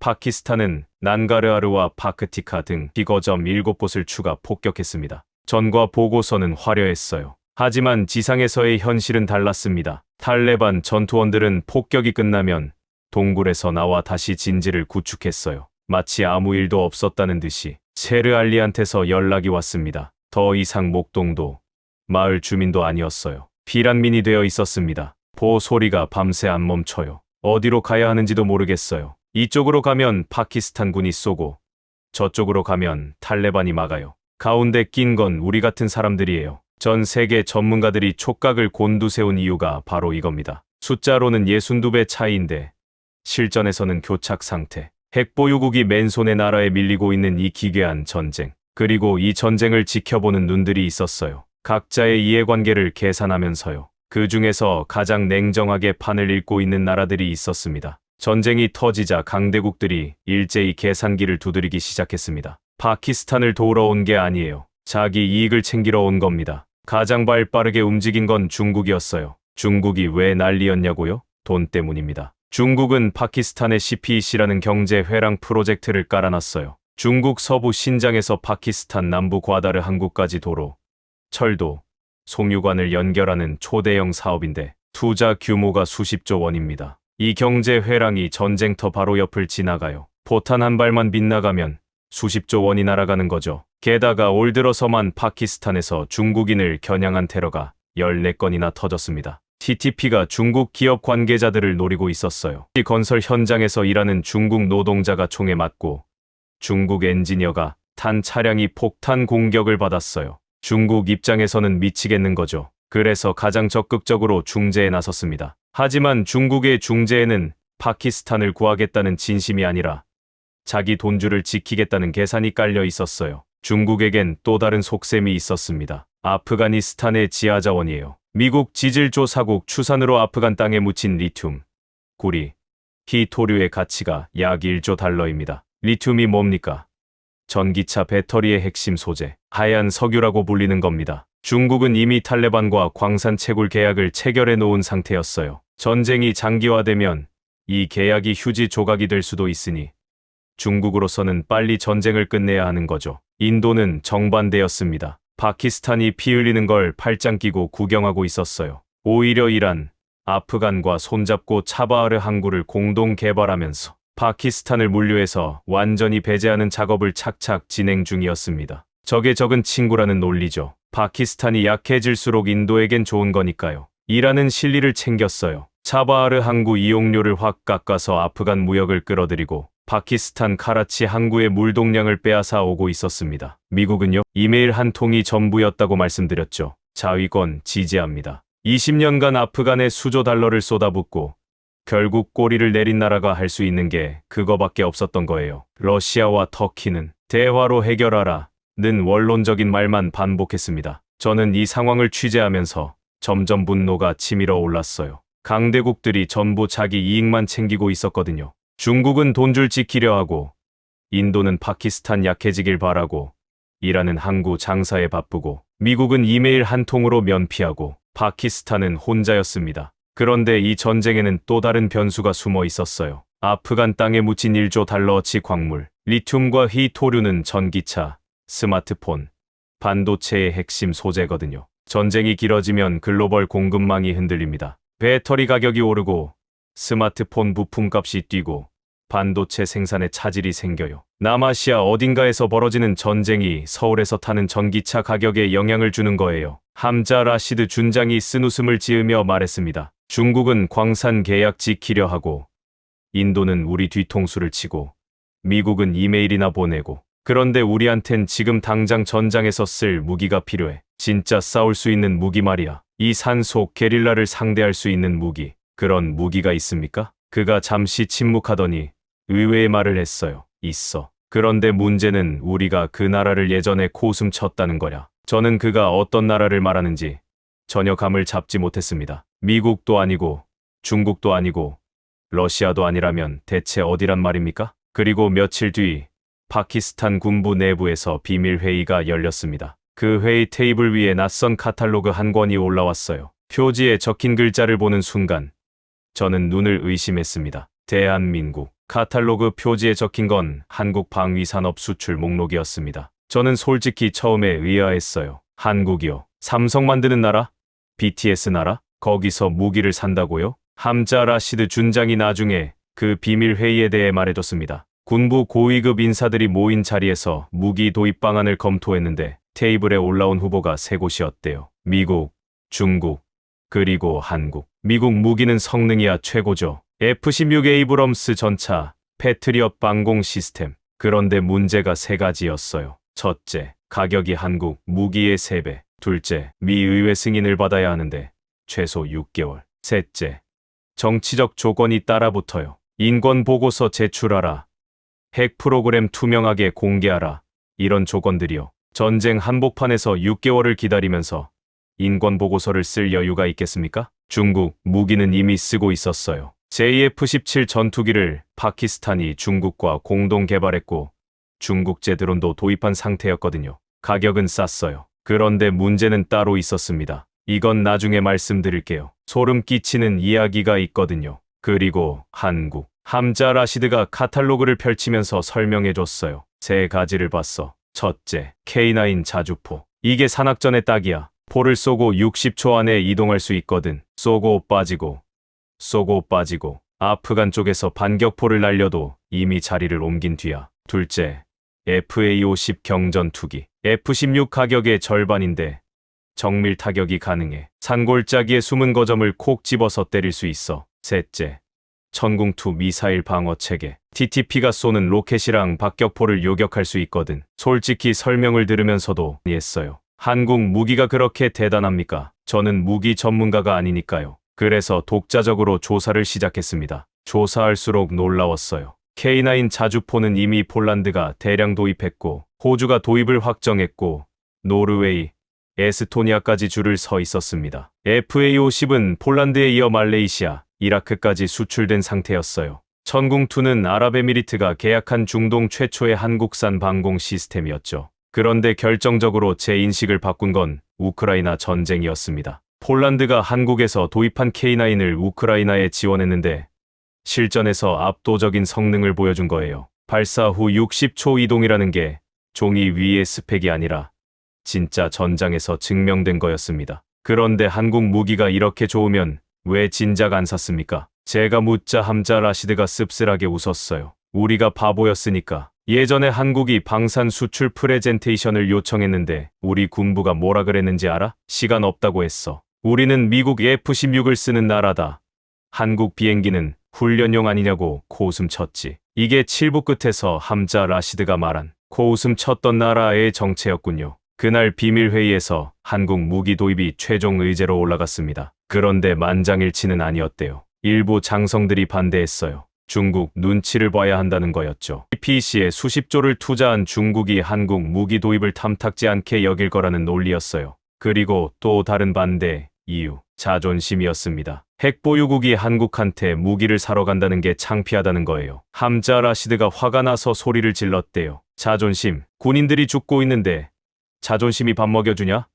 파키스탄은 난가르하르와 파크티카 등 비거점 7곳을 추가 폭격했습니다. 전과 보고서는 화려했어요. 하지만 지상에서의 현실은 달랐습니다. 탈레반 전투원들은 폭격이 끝나면 동굴에서 나와 다시 진지를 구축했어요. 마치 아무 일도 없었다는 듯이. 세르 알리한테서 연락이 왔습니다. 더 이상 목동도 마을 주민도 아니었어요. 피란민이 되어 있었습니다. 보호 소리가 밤새 안 멈춰요. 어디로 가야 하는지도 모르겠어요. 이쪽으로 가면 파키스탄 군이 쏘고 저쪽으로 가면 탈레반이 막아요. 가운데 낀 건 우리 같은 사람들이에요. 전 세계 전문가들이 촉각을 곤두세운 이유가 바로 이겁니다. 숫자로는 62배 차이인데 실전에서는 교착 상태. 핵보유국이 맨손의 나라에 밀리고 있는 이 기괴한 전쟁. 그리고 이 전쟁을 지켜보는 눈들이 있었어요. 각자의 이해관계를 계산하면서요. 그 중에서 가장 냉정하게 판을 읽고 있는 나라들이 있었습니다. 전쟁이 터지자 강대국들이 일제히 계산기를 두드리기 시작했습니다. 파키스탄을 도우러 온 게 아니에요. 자기 이익을 챙기러 온 겁니다. 가장 발빠르게 움직인 건 중국이었어요. 중국이 왜 난리였냐고요? 돈 때문입니다. 중국은 파키스탄의 CPEC라는 경제 회랑 프로젝트를 깔아놨어요. 중국 서부 신장에서 파키스탄 남부 과다르 항구까지 도로, 철도, 송유관을 연결하는 초대형 사업인데 투자 규모가 수십조 원입니다. 이 경제 회랑이 전쟁터 바로 옆을 지나가요. 포탄 한 발만 빗나가면 수십조 원이 날아가는 거죠. 게다가 올 들어서만 파키스탄에서 중국인을 겨냥한 테러가 14건이나 터졌습니다. TTP가 중국 기업 관계자들을 노리고 있었어요. 이 건설 현장에서 일하는 중국 노동자가 총에 맞고 중국 엔지니어가 탄 차량이 폭탄 공격을 받았어요. 중국 입장에서는 미치겠는 거죠. 그래서 가장 적극적으로 중재에 나섰습니다. 하지만 중국의 중재에는 파키스탄을 구하겠다는 진심이 아니라 자기 돈줄을 지키겠다는 계산이 깔려 있었어요. 중국에겐 또 다른 속셈이 있었습니다. 아프가니스탄의 지하자원이에요. 미국 지질조사국 추산으로 아프간 땅에 묻힌 리튬, 구리, 히토류의 가치가 약 1조 달러입니다. 리튬이 뭡니까? 전기차 배터리의 핵심 소재, 하얀 석유라고 불리는 겁니다. 중국은 이미 탈레반과 광산 채굴 계약을 체결해 놓은 상태였어요. 전쟁이 장기화되면 이 계약이 휴지 조각이 될 수도 있으니 중국으로서는 빨리 전쟁을 끝내야 하는 거죠. 인도는 정반대였습니다. 파키스탄이 피 흘리는 걸 팔짱 끼고 구경하고 있었어요. 오히려 이란, 아프간과 손잡고 차바하르 항구를 공동 개발하면서 파키스탄을 물류해서 완전히 배제하는 작업을 착착 진행 중이었습니다. 적의 적은 친구라는 논리죠. 파키스탄이 약해질수록 인도에겐 좋은 거니까요. 이란은 실리를 챙겼어요. 차바하르 항구 이용료를 확 깎아서 아프간 무역을 끌어들이고 파키스탄 카라치 항구의 물동량을 빼앗아 오고 있었습니다. 미국은요, 이메일 한 통이 전부였다고 말씀드렸죠. 자위권 지지합니다. 20년간 아프간에 수조 달러를 쏟아붓고 결국 꼬리를 내린 나라가 할 수 있는 게 그거밖에 없었던 거예요. 러시아와 터키는 대화로 해결하라 는 원론적인 말만 반복했습니다. 저는 이 상황을 취재하면서 점점 분노가 치밀어 올랐어요. 강대국들이 전부 자기 이익만 챙기고 있었거든요. 중국은 돈줄 지키려 하고, 인도는 파키스탄 약해지길 바라고, 이란은 항구 장사에 바쁘고, 미국은 이메일 한 통으로 면피하고, 파키스탄은 혼자였습니다. 그런데 이 전쟁에는 또 다른 변수가 숨어 있었어요. 아프간 땅에 묻힌 1조 달러어치 광물, 리튬과 히토류는 전기차, 스마트폰, 반도체의 핵심 소재거든요. 전쟁이 길어지면 글로벌 공급망이 흔들립니다. 배터리 가격이 오르고 스마트폰 부품값이 뛰고 반도체 생산에 차질이 생겨요. 남아시아 어딘가에서 벌어지는 전쟁이 서울에서 타는 전기차 가격에 영향을 주는 거예요. 함자 라시드 준장이 쓴웃음을 지으며 말했습니다. 중국은 광산 계약 지키려 하고 인도는 우리 뒤통수를 치고 미국은 이메일이나 보내고 그런데 우리한텐 지금 당장 전장에서 쓸 무기가 필요해. 진짜 싸울 수 있는 무기 말이야. 이 산속 게릴라를 상대할 수 있는 무기. 그런 무기가 있습니까? 그가 잠시 침묵하더니 의외의 말을 했어요. 있어. 그런데 문제는 우리가 그 나라를 예전에 코웃음 쳤다는 거야. 저는 그가 어떤 나라를 말하는지 전혀 감을 잡지 못했습니다. 미국도 아니고 중국도 아니고 러시아도 아니라면 대체 어디란 말입니까? 그리고 며칠 뒤 파키스탄 군부 내부에서 비밀 회의가 열렸습니다. 그 회의 테이블 위에 낯선 카탈로그 한 권이 올라왔어요. 표지에 적힌 글자를 보는 순간 저는 눈을 의심했습니다. 대한민국. 카탈로그 표지에 적힌 건 한국 방위산업 수출 목록이었습니다. 저는 솔직히 처음에 의아했어요. 한국이요? 삼성 만드는 나라? BTS 나라? 거기서 무기를 산다고요? 함자 라시드 준장이 나중에 그 비밀 회의에 대해 말해줬습니다. 군부 고위급 인사들이 모인 자리에서 무기 도입 방안을 검토했는데 테이블에 올라온 후보가 세 곳이었대요. 미국, 중국, 그리고 한국. 미국 무기는 성능이야 최고죠. F-16 에이브럼스 전차, 패트리엇 방공 시스템. 그런데 문제가 세 가지였어요. 첫째, 가격이 한국 무기의 3배. 둘째, 미 의회 승인을 받아야 하는데 최소 6개월. 셋째, 정치적 조건이 따라붙어요. 인권 보고서 제출하라. 핵 프로그램 투명하게 공개하라. 이런 조건들이요. 전쟁 한복판에서 6개월을 기다리면서 인권 보고서를 쓸 여유가 있겠습니까? 중국 무기는 이미 쓰고 있었어요. JF-17 전투기를 파키스탄이 중국과 공동 개발했고 중국제 드론도 도입한 상태였거든요. 가격은 쌌어요. 그런데 문제는 따로 있었습니다. 이건 나중에 말씀드릴게요. 소름 끼치는 이야기가 있거든요. 그리고 한국. 함자 라시드가 카탈로그를 펼치면서 설명해줬어요. 세 가지를 봤어. 첫째, K9 자주포. 이게 산악전의 딱이야. 포를 쏘고 60초 안에 이동할 수 있거든. 쏘고 빠지고 아프간 쪽에서 반격포를 날려도 이미 자리를 옮긴 뒤야. 둘째, FA-50 경전투기. F-16 가격의 절반인데 정밀 타격이 가능해. 산골짜기의 숨은 거점을 콕 집어서 때릴 수 있어. 셋째, 천궁2 미사일 방어 체계. TTP가 쏘는 로켓이랑 박격포를 요격할 수 있거든. 솔직히 설명을 들으면서도 이해했어요. 한국 무기가 그렇게 대단합니까? 저는 무기 전문가가 아니니까요. 그래서 독자적으로 조사를 시작했습니다. 조사할수록 놀라웠어요. K9 자주포는 이미 폴란드가 대량 도입했고, 호주가 도입을 확정했고, 노르웨이, 에스토니아까지 줄을 서 있었습니다. FA-50은 폴란드에 이어 말레이시아, 이라크까지 수출된 상태였어요. 천궁2는 아랍에미리트가 계약한 중동 최초의 한국산 방공 시스템이었죠. 그런데 결정적으로 제 인식을 바꾼 건 우크라이나 전쟁이었습니다. 폴란드가 한국에서 도입한 K9을 우크라이나에 지원했는데 실전에서 압도적인 성능을 보여준 거예요. 발사 후 60초 이동이라는 게 종이 위의 스펙이 아니라 진짜 전장에서 증명된 거였습니다. 그런데 한국 무기가 이렇게 좋으면 왜 진작 안 샀습니까? 제가 묻자 함자 라시드가 씁쓸하게 웃었어요. 우리가 바보였으니까. 예전에 한국이 방산 수출 프레젠테이션을 요청했는데 우리 군부가 뭐라 그랬는지 알아? 시간 없다고 했어. 우리는 미국 F-16을 쓰는 나라다. 한국 비행기는 훈련용 아니냐고 코웃음 쳤지. 이게 칠부 끝에서 함자 라시드가 말한 코웃음 쳤던 나라의 정체였군요. 그날 비밀회의에서 한국 무기 도입이 최종 의제로 올라갔습니다. 그런데 만장일치는 아니었대요. 일부 장성들이 반대했어요. 중국 눈치를 봐야 한다는 거였죠. PC에 수십조를 투자한 중국이 한국 무기 도입을 탐탁지 않게 여길 거라는 논리였어요. 그리고 또 다른 반대 이유, 자존심이었습니다. 핵보유국이 한국한테 무기를 사러 간다는 게 창피하다는 거예요. 함자 라시드가 화가 나서 소리를 질렀대요. 자존심, 군인들이 죽고 있는데 자존심이 밥 먹여주냐?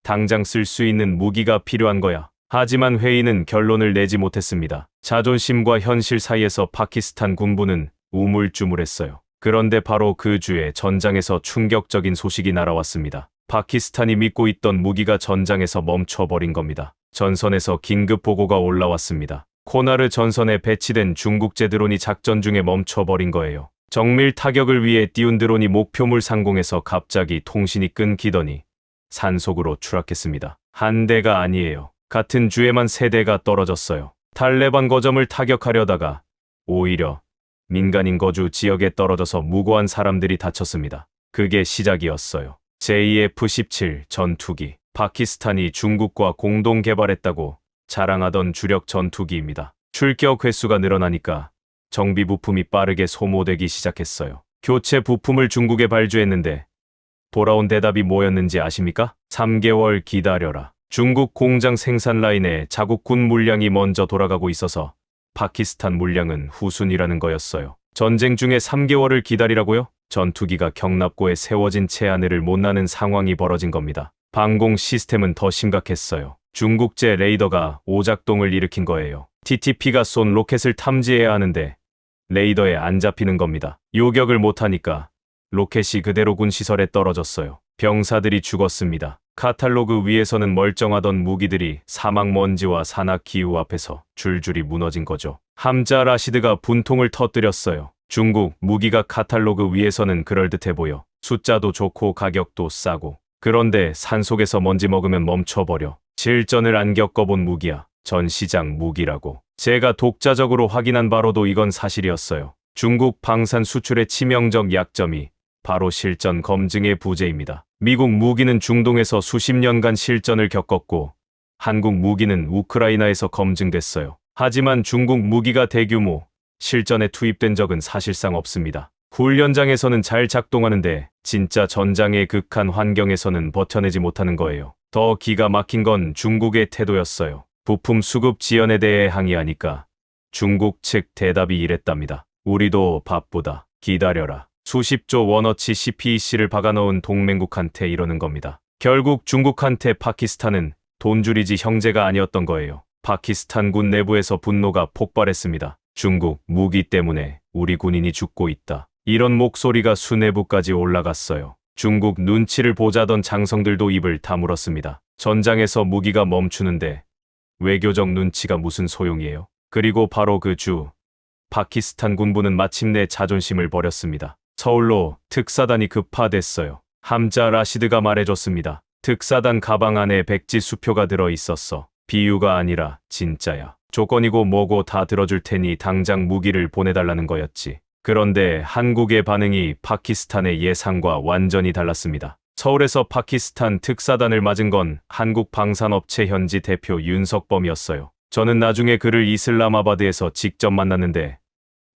당장 쓸 수 있는 무기가 필요한 거야. 하지만 회의는 결론을 내지 못했습니다. 자존심과 현실 사이에서 파키스탄 군부는 우물쭈물했어요. 그런데 바로 그 주에 전장에서 충격적인 소식이 날아왔습니다. 파키스탄이 믿고 있던 무기가 전장에서 멈춰버린 겁니다. 전선에서 긴급 보고가 올라왔습니다. 코나르 전선에 배치된 중국제 드론이 작전 중에 멈춰버린 거예요. 정밀 타격을 위해 띄운 드론이 목표물 상공에서 갑자기 통신이 끊기더니 산속으로 추락했습니다. 한 대가 아니에요. 같은 주에만 3대가 떨어졌어요. 탈레반 거점을 타격하려다가 오히려 민간인 거주 지역에 떨어져서 무고한 사람들이 다쳤습니다. 그게 시작이었어요. JF-17 전투기. 파키스탄이 중국과 공동 개발했다고 자랑하던 주력 전투기입니다. 출격 횟수가 늘어나니까 정비 부품이 빠르게 소모되기 시작했어요. 교체 부품을 중국에 발주했는데 돌아온 대답이 뭐였는지 아십니까? 3개월 기다려라. 중국 공장 생산 라인에 자국군 물량이 먼저 돌아가고 있어서 파키스탄 물량은 후순이라는 거였어요. 전쟁 중에 3개월을 기다리라고요? 전투기가 경납고에 세워진 채 하늘을 못 나는 상황이 벌어진 겁니다. 방공 시스템은 더 심각했어요. 중국제 레이더가 오작동을 일으킨 거예요. TTP가 쏜 로켓을 탐지해야 하는데 레이더에 안 잡히는 겁니다. 요격을 못하니까 로켓이 그대로 군 시설에 떨어졌어요. 병사들이 죽었습니다. 카탈로그 위에서는 멀쩡하던 무기들이 사막 먼지와 산악 기후 앞에서 줄줄이 무너진 거죠. 함자 라시드가 분통을 터뜨렸어요. 중국 무기가 카탈로그 위에서는 그럴듯해 보여. 숫자도 좋고 가격도 싸고. 그런데 산속에서 먼지 먹으면 멈춰버려. 실전을 안 겪어본 무기야. 전시장 무기라고. 제가 독자적으로 확인한 바로도 이건 사실이었어요. 중국 방산 수출의 치명적 약점이 바로 실전 검증의 부재입니다. 미국 무기는 중동에서 수십 년간 실전을 겪었고 한국 무기는 우크라이나에서 검증됐어요. 하지만 중국 무기가 대규모 실전에 투입된 적은 사실상 없습니다. 훈련장에서는 잘 작동하는데 진짜 전장의 극한 환경에서는 버텨내지 못하는 거예요. 더 기가 막힌 건 중국의 태도였어요. 부품 수급 지연에 대해 항의하니까 중국 측 대답이 이랬답니다. 우리도 바쁘다. 기다려라. 수십조 원어치 CPEC를 박아넣은 동맹국한테 이러는 겁니다. 결국 중국한테 파키스탄은 돈줄이지 형제가 아니었던 거예요. 파키스탄군 내부에서 분노가 폭발했습니다. 중국 무기 때문에 우리 군인이 죽고 있다. 이런 목소리가 수뇌부까지 올라갔어요. 중국 눈치를 보자던 장성들도 입을 다물었습니다. 전장에서 무기가 멈추는데 외교적 눈치가 무슨 소용이에요? 그리고 바로 그 주 파키스탄 군부는 마침내 자존심을 버렸습니다. 서울로 특사단이 급파됐어요. 함자 라시드가 말해줬습니다. 특사단 가방 안에 백지 수표가 들어 있었어. 비유가 아니라 진짜야. 조건이고 뭐고 다 들어줄 테니 당장 무기를 보내달라는 거였지. 그런데 한국의 반응이 파키스탄의 예상과 완전히 달랐습니다. 서울에서 파키스탄 특사단을 맞은 건 한국 방산업체 현지 대표 윤석범이었어요. 저는 나중에 그를 이슬람아바드에서 직접 만났는데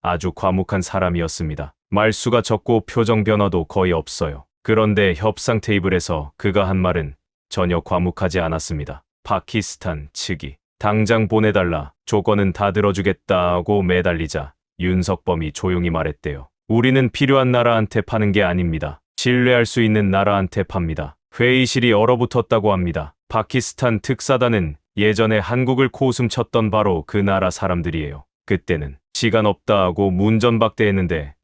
아주 과묵한 사람이었습니다. 말수가 적고 표정 변화도 거의 없어요. 그런데 협상 테이블에서 그가 한 말은 전혀 과묵하지 않았습니다. 파키스탄 측이 당장 보내달라, 조건은 다 들어주겠다고 매달리자 윤석범이 조용히 말했대요. 우리는 필요한 나라한테 파는 게 아닙니다. 신뢰할 수 있는 나라한테 팝니다. 회의실이 얼어붙었다고 합니다. 파키스탄 특사단은 예전에 한국을 코웃음 쳤던 바로 그 나라 사람들이에요. 그때는 시간 없다 하고 문전박대했는데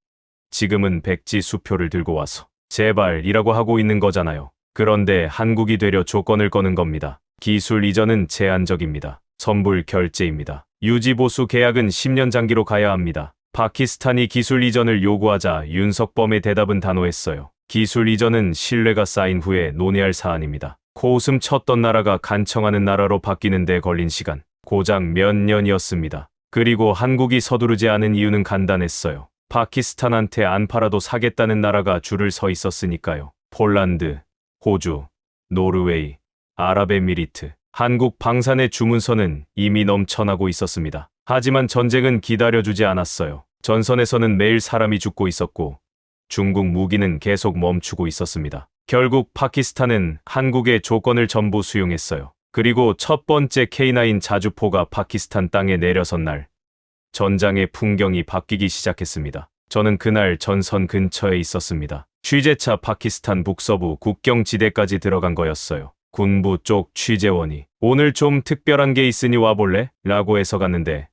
지금은 백지 수표를 들고 와서 제발이라고 하고 있는 거잖아요. 그런데 한국이 되려 조건을 거는 겁니다. 기술 이전은 제한적입니다. 선불 결제입니다. 유지보수 계약은 10년 장기로 가야 합니다. 파키스탄이 기술 이전을 요구하자 윤석범의 대답은 단호했어요. 기술 이전은 신뢰가 쌓인 후에 논의할 사안입니다. 코웃음 쳤던 나라가 간청하는 나라로 바뀌는 데 걸린 시간 고작 몇 년이었습니다. 그리고 한국이 서두르지 않은 이유는 간단했어요. 파키스탄한테 안 팔아도 사겠다는 나라가 줄을 서 있었으니까요. 폴란드, 호주, 노르웨이, 아랍에미리트, 한국 방산의 주문서는 이미 넘쳐나고 있었습니다. 하지만 전쟁은 기다려주지 않았어요. 전선에서는 매일 사람이 죽고 있었고 중국 무기는 계속 멈추고 있었습니다. 결국 파키스탄은 한국의 조건을 전부 수용했어요. 그리고 첫 번째 K9 자주포가 파키스탄 땅에 내려선 날 전장의 풍경이 바뀌기 시작했습니다. 저는 그날 전선 근처에 있었습니다. 취재차 파키스탄 북서부 국경지대까지 들어간 거였어요. 군부 쪽 취재원이 오늘 좀 특별한 게 있으니 와볼래? 라고 해서 갔는데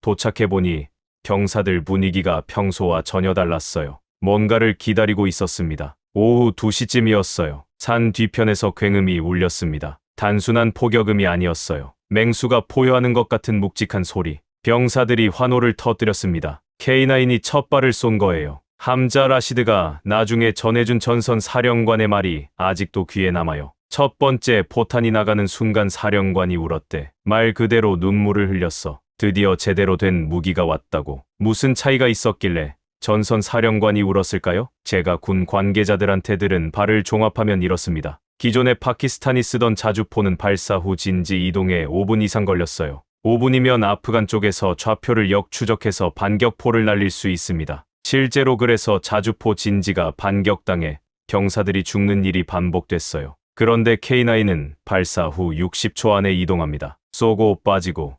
도착해보니 병사들 분위기가 평소와 전혀 달랐어요. 뭔가를 기다리고 있었습니다. 오후 2시쯤이었어요. 산 뒤편에서 굉음이 울렸습니다. 단순한 포격음이 아니었어요. 맹수가 포효하는 것 같은 묵직한 소리. 병사들이 환호를 터뜨렸습니다. K9이 첫 발을 쏜 거예요. 함자 라시드가 나중에 전해준 전선 사령관의 말이 아직도 귀에 남아요. 첫 번째 포탄이 나가는 순간 사령관이 울었대. 말 그대로 눈물을 흘렸어. 드디어 제대로 된 무기가 왔다고. 무슨 차이가 있었길래 전선 사령관이 울었을까요? 제가 군 관계자들한테 들은 바를 종합하면 이렇습니다. 기존에 파키스탄이 쓰던 자주포는 발사 후 진지 이동에 5분 이상 걸렸어요. 5분이면 아프간 쪽에서 좌표를 역추적해서 반격포를 날릴 수 있습니다. 실제로 그래서 자주포 진지가 반격당해 병사들이 죽는 일이 반복됐어요. 그런데 K9은 발사 후 60초 안에 이동합니다. 쏘고 빠지고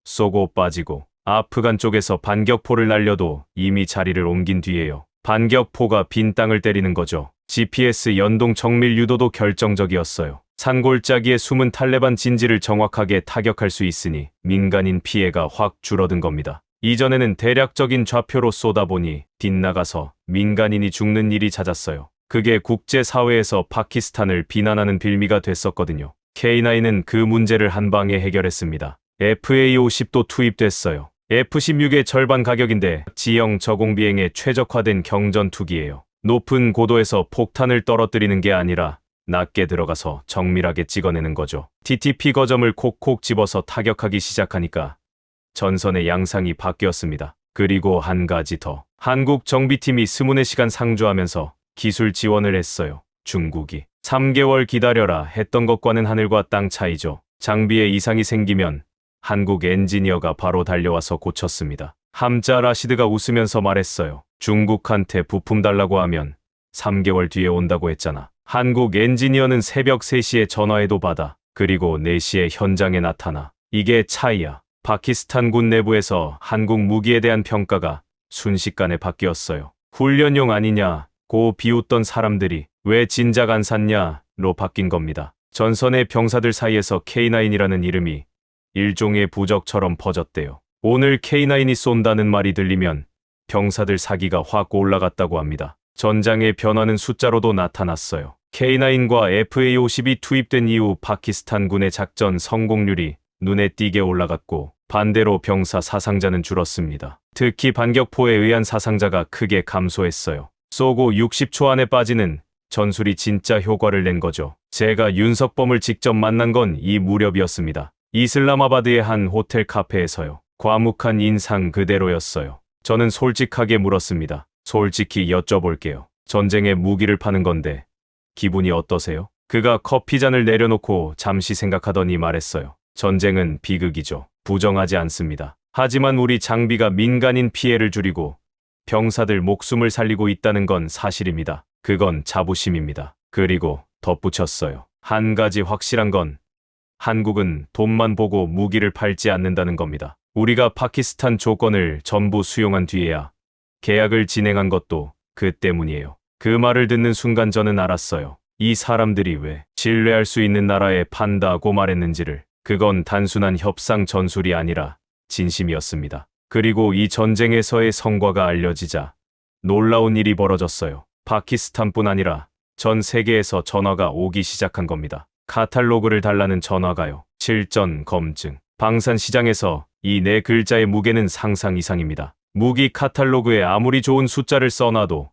쏘고 빠지고 아프간 쪽에서 반격포를 날려도 이미 자리를 옮긴 뒤에요. 반격포가 빈 땅을 때리는 거죠. GPS 연동 정밀 유도도 결정적이었어요. 산골짜기에 숨은 탈레반 진지를 정확하게 타격할 수 있으니 민간인 피해가 확 줄어든 겁니다. 이전에는 대략적인 좌표로 쏘다보니 빗나가서 민간인이 죽는 일이 잦았어요. 그게 국제사회에서 파키스탄을 비난하는 빌미가 됐었거든요. K9은 그 문제를 한 방에 해결했습니다. FA-50도 투입됐어요. F-16의 절반 가격인데 지형 저공 비행에 최적화된 경전 투기예요. 높은 고도에서 폭탄을 떨어뜨리는 게 아니라 낮게 들어가서 정밀하게 찍어내는 거죠. TTP 거점을 콕콕 집어서 타격하기 시작하니까 전선의 양상이 바뀌었습니다. 그리고 한 가지 더. 한국 정비팀이 24시간 상주하면서 기술 지원을 했어요. 중국이 3개월 기다려라 했던 것과는 하늘과 땅 차이죠. 장비에 이상이 생기면 한국 엔지니어가 바로 달려와서 고쳤습니다. 함자 라시드가 웃으면서 말했어요. 중국한테 부품 달라고 하면 3개월 뒤에 온다고 했잖아. 한국 엔지니어는 새벽 3시에 전화해도 받아. 그리고 4시에 현장에 나타나. 이게 차이야. 파키스탄 군 내부에서 한국 무기에 대한 평가가 순식간에 바뀌었어요. 훈련용 아니냐고 비웃던 사람들이 왜 진작 안 샀냐로 바뀐 겁니다. 전선의 병사들 사이에서 K9이라는 이름이 일종의 부적처럼 퍼졌대요. 오늘 K9이 쏜다는 말이 들리면 병사들 사기가 확 올라갔다고 합니다. 전장의 변화는 숫자로도 나타났어요. K9과 FA-50이 투입된 이후 파키스탄 군의 작전 성공률이 눈에 띄게 올라갔고 반대로 병사 사상자는 줄었습니다. 특히 반격포에 의한 사상자가 크게 감소했어요. 쏘고 60초 안에 빠지는 전술이 진짜 효과를 낸 거죠. 제가 윤석범을 직접 만난 건 이 무렵이었습니다. 이슬람아바드의 한 호텔 카페에서요. 과묵한 인상 그대로였어요. 저는 솔직하게 물었습니다. 솔직히 여쭤볼게요. 전쟁에 무기를 파는 건데 기분이 어떠세요? 그가 커피잔을 내려놓고 잠시 생각하더니 말했어요. 전쟁은 비극이죠. 부정하지 않습니다. 하지만 우리 장비가 민간인 피해를 줄이고 병사들 목숨을 살리고 있다는 건 사실입니다. 그건 자부심입니다. 그리고 덧붙였어요. 한 가지 확실한 건 한국은 돈만 보고 무기를 팔지 않는다는 겁니다. 우리가 파키스탄 조건을 전부 수용한 뒤에야 계약을 진행한 것도 그 때문이에요. 그 말을 듣는 순간 저는 알았어요. 이 사람들이 왜 신뢰할 수 있는 나라에 판다고 말했는지를. 그건 단순한 협상 전술이 아니라 진심이었습니다. 그리고 이 전쟁에서의 성과가 알려지자 놀라운 일이 벌어졌어요. 파키스탄뿐 아니라 전 세계에서 전화가 오기 시작한 겁니다. 카탈로그를 달라는 전화가요. 실전 검증. 방산 시장에서 이 네 글자의 무게는 상상 이상입니다. 무기 카탈로그에 아무리 좋은 숫자를 써놔도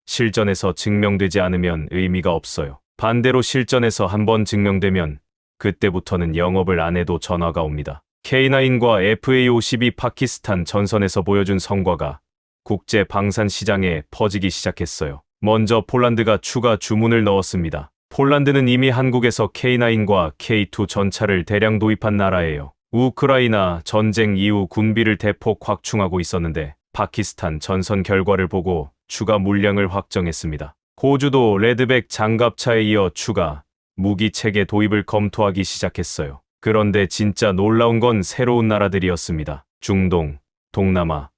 실전에서 증명되지 않으면 의미가 없어요. 반대로 실전에서 한번 증명되면 그때부터는 영업을 안 해도 전화가 옵니다. K9과 FA-52 파키스탄 전선에서 보여준 성과가 국제 방산 시장에 퍼지기 시작했어요. 먼저 폴란드가 추가 주문을 넣었습니다. 폴란드는 이미 한국에서 K9과 K2 전차를 대량 도입한 나라예요. 우크라이나 전쟁 이후 군비를 대폭 확충하고 있었는데 파키스탄 전선 결과를 보고 추가 물량을 확정했습니다. 호주도 레드백 장갑차에 이어 추가 무기 체계 도입을 검토하기 시작했어요. 그런데 진짜 놀라운 건 새로운 나라들이었습니다. 중동, 동남아,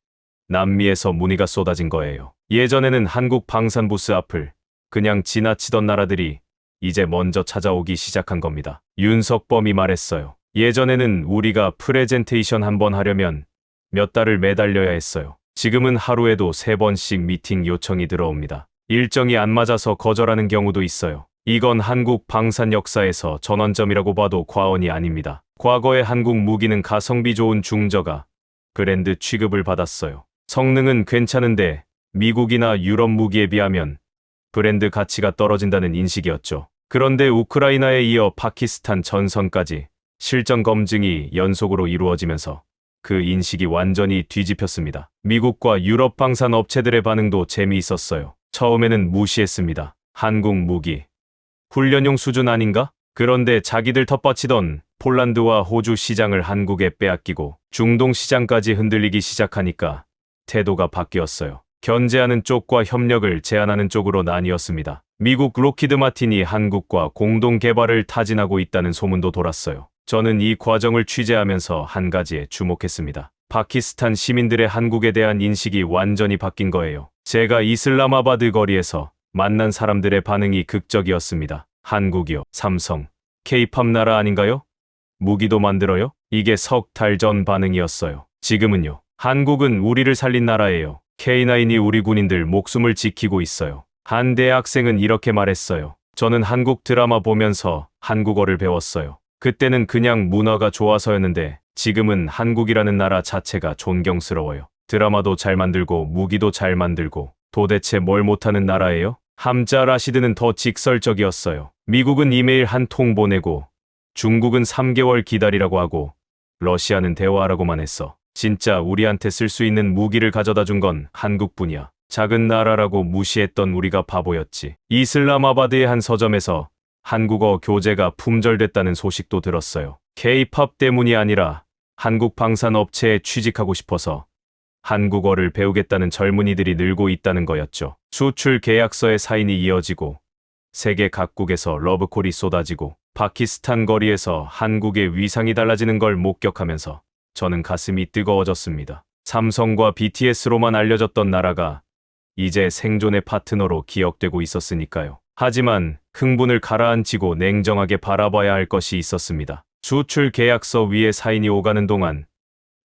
남미에서 문의가 쏟아진 거예요. 예전에는 한국 방산부스 앞을 그냥 지나치던 나라들이 이제 먼저 찾아오기 시작한 겁니다. 윤석범이 말했어요. 예전에는 우리가 프레젠테이션 한번 하려면 몇 달을 매달려야 했어요. 지금은 하루에도 3번씩 미팅 요청이 들어옵니다. 일정이 안 맞아서 거절하는 경우도 있어요. 이건 한국 방산 역사에서 전환점이라고 봐도 과언이 아닙니다. 과거에 한국 무기는 가성비 좋은 중저가 브랜드 취급을 받았어요. 성능은 괜찮은데 미국이나 유럽 무기에 비하면 브랜드 가치가 떨어진다는 인식이었죠. 그런데 우크라이나에 이어 파키스탄 전선까지 실전 검증이 연속으로 이루어지면서 그 인식이 완전히 뒤집혔습니다. 미국과 유럽 방산 업체들의 반응도 재미있었어요. 처음에는 무시했습니다. 한국 무기 훈련용 수준 아닌가? 그런데 자기들 텃밭이던 폴란드와 호주 시장을 한국에 빼앗기고 중동 시장까지 흔들리기 시작하니까 태도가 바뀌었어요. 견제하는 쪽과 협력을 제한하는 쪽으로 나뉘었습니다. 미국 로키드 마틴이 한국과 공동 개발을 타진하고 있다는 소문도 돌았어요. 저는 이 과정을 취재하면서 한 가지에 주목했습니다. 파키스탄 시민들의 한국에 대한 인식이 완전히 바뀐 거예요. 제가 이슬람아바드 거리에서 만난 사람들의 반응이 극적이었습니다. 한국이요. 삼성, K-팝 나라 아닌가요? 무기도 만들어요? 이게 석 달 전 반응이었어요. 지금은요. 한국은 우리를 살린 나라예요. K9이 우리 군인들 목숨을 지키고 있어요. 한 대학생은 이렇게 말했어요. 저는 한국 드라마 보면서 한국어를 배웠어요. 그때는 그냥 문화가 좋아서였는데 지금은 한국이라는 나라 자체가 존경스러워요. 드라마도 잘 만들고 무기도 잘 만들고 도대체 뭘 못하는 나라예요? 함자 라시드는 더 직설적이었어요. 미국은 이메일 한 통 보내고 중국은 3개월 기다리라고 하고 러시아는 대화하라고만 했어. 진짜 우리한테 쓸 수 있는 무기를 가져다 준 건 한국뿐이야. 작은 나라라고 무시했던 우리가 바보였지. 이슬람아바드의 한 서점에서 한국어 교재가 품절됐다는 소식도 들었어요. K-팝 때문이 아니라 한국 방산 업체에 취직하고 싶어서 한국어를 배우겠다는 젊은이들이 늘고 있다는 거였죠. 수출 계약서의 사인이 이어지고 세계 각국에서 러브콜이 쏟아지고 파키스탄 거리에서 한국의 위상이 달라지는 걸 목격하면서 저는 가슴이 뜨거워졌습니다. 삼성과 BTS로만 알려졌던 나라가 이제 생존의 파트너로 기억되고 있었으니까요. 하지만 흥분을 가라앉히고 냉정하게 바라봐야 할 것이 있었습니다. 수출 계약서 위에 사인이 오가는 동안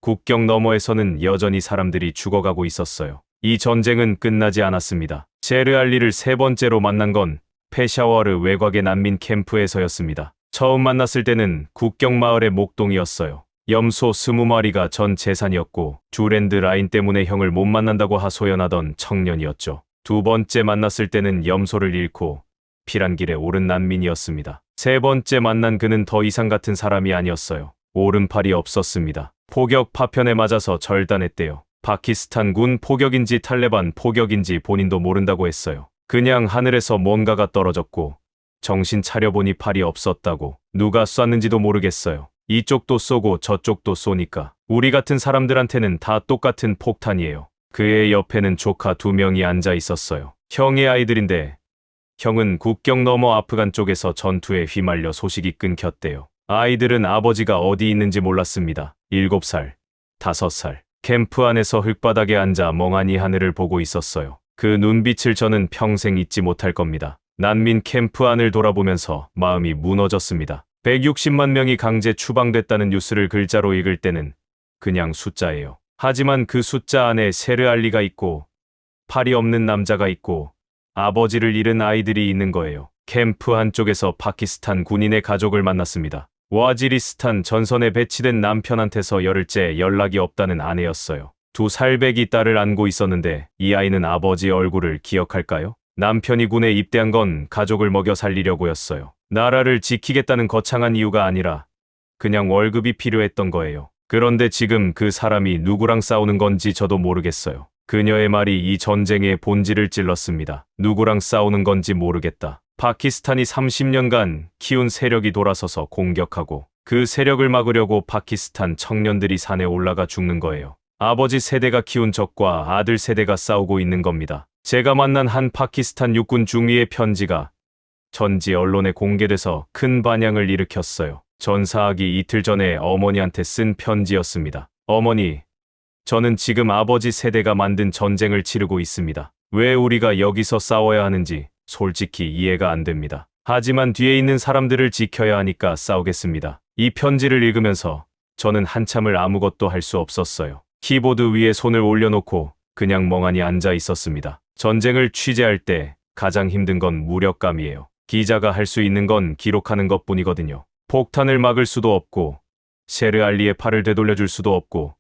국경 너머에서는 여전히 사람들이 죽어가고 있었어요. 이 전쟁은 끝나지 않았습니다. 제르알리를 3번째로 만난 건 페샤워르 외곽의 난민 캠프에서였습니다. 처음 만났을 때는 국경 마을의 목동이었어요. 염소 20마리가 전 재산이었고 주랜드 라인 때문에 형을 못 만난다고 하소연하던 청년이었죠. 두 번째 만났을 때는 염소를 잃고 피란길에 오른 난민이었습니다. 세 번째 만난 그는 더 이상 같은 사람이 아니었어요. 오른팔이 없었습니다. 포격 파편에 맞아서 절단했대요. 파키스탄 군 포격인지 탈레반 포격인지 본인도 모른다고 했어요. 그냥 하늘에서 뭔가가 떨어졌고 정신 차려보니 팔이 없었다고. 누가 쐈는지도 모르겠어요. 이쪽도 쏘고 저쪽도 쏘니까 우리 같은 사람들한테는 다 똑같은 폭탄이에요. 그의 옆에는 조카 2명이 앉아 있었어요. 형의 아이들인데 형은 국경 너머 아프간 쪽에서 전투에 휘말려 소식이 끊겼대요. 아이들은 아버지가 어디 있는지 몰랐습니다. 7살, 5살. 캠프 안에서 흙바닥에 앉아 멍하니 하늘을 보고 있었어요. 그 눈빛을 저는 평생 잊지 못할 겁니다. 난민 캠프 안을 돌아보면서 마음이 무너졌습니다. 160만 명이 강제 추방됐다는 뉴스를 글자로 읽을 때는 그냥 숫자예요. 하지만 그 숫자 안에 세르알리가 있고 팔이 없는 남자가 있고 아버지를 잃은 아이들이 있는 거예요. 캠프 한쪽에서 파키스탄 군인의 가족을 만났습니다. 와지리스탄 전선에 배치된 남편한테서 열흘째 연락이 없다는 아내였어요. 2살배기 딸을 안고 있었는데 이 아이는 아버지 얼굴을 기억할까요? 남편이 군에 입대한 건 가족을 먹여 살리려고였어요. 나라를 지키겠다는 거창한 이유가 아니라 그냥 월급이 필요했던 거예요. 그런데 지금 그 사람이 누구랑 싸우는 건지 저도 모르겠어요. 그녀의 말이 이 전쟁의 본질을 찔렀습니다. 누구랑 싸우는 건지 모르겠다. 파키스탄이 30년간 키운 세력이 돌아서서 공격하고 그 세력을 막으려고 파키스탄 청년들이 산에 올라가 죽는 거예요. 아버지 세대가 키운 적과 아들 세대가 싸우고 있는 겁니다. 제가 만난 한 파키스탄 육군 중위의 편지가 전지 언론에 공개돼서 큰 반향을 일으켰어요. 전사하기 이틀 전에 어머니한테 쓴 편지였습니다. 어머니, 저는 지금 아버지 세대가 만든 전쟁을 치르고 있습니다. 왜 우리가 여기서 싸워야 하는지 솔직히 이해가 안 됩니다. 하지만 뒤에 있는 사람들을 지켜야 하니까 싸우겠습니다. 이 편지를 읽으면서 저는 한참을 아무것도 할 수 없었어요. 키보드 위에 손을 올려놓고 그냥 멍하니 앉아 있었습니다. 전쟁을 취재할 때 가장 힘든 건 무력감이에요. 기자가 할 수 있는 건 기록하는 것뿐이거든요. 폭탄을 막을 수도 없고 셰르알리의 팔을 되돌려줄 수도 없고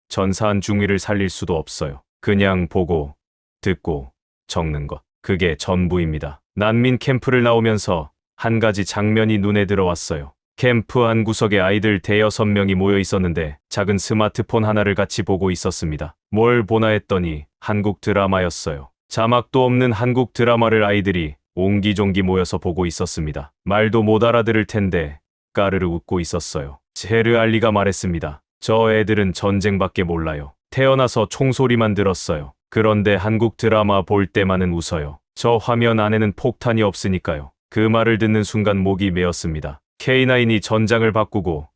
전사한 중위를 살릴 수도 없어요. 그냥 보고 듣고 적는 것. 그게 전부입니다. 난민 캠프를 나오면서 한 가지 장면이 눈에 들어왔어요. 캠프 한 구석에 아이들 5-6명이 모여 있었는데 작은 스마트폰 하나를 같이 보고 있었습니다. 뭘 보나 했더니 한국 드라마였어요. 자막도 없는 한국 드라마를 아이들이 옹기종기 모여서 보고 있었습니다. 말도 못 알아들을 텐데 까르르 웃고 있었어요. 셰르알리가 말했습니다. 저 애들은 전쟁밖에 몰라요. 태어나서 총소리만 들었어요. 그런데 한국 드라마 볼 때만은 웃어요. 저 화면 안에는 폭탄이 없으니까요. 그 말을 듣는 순간 목이 메었습니다. K9이 전장을 바꾸고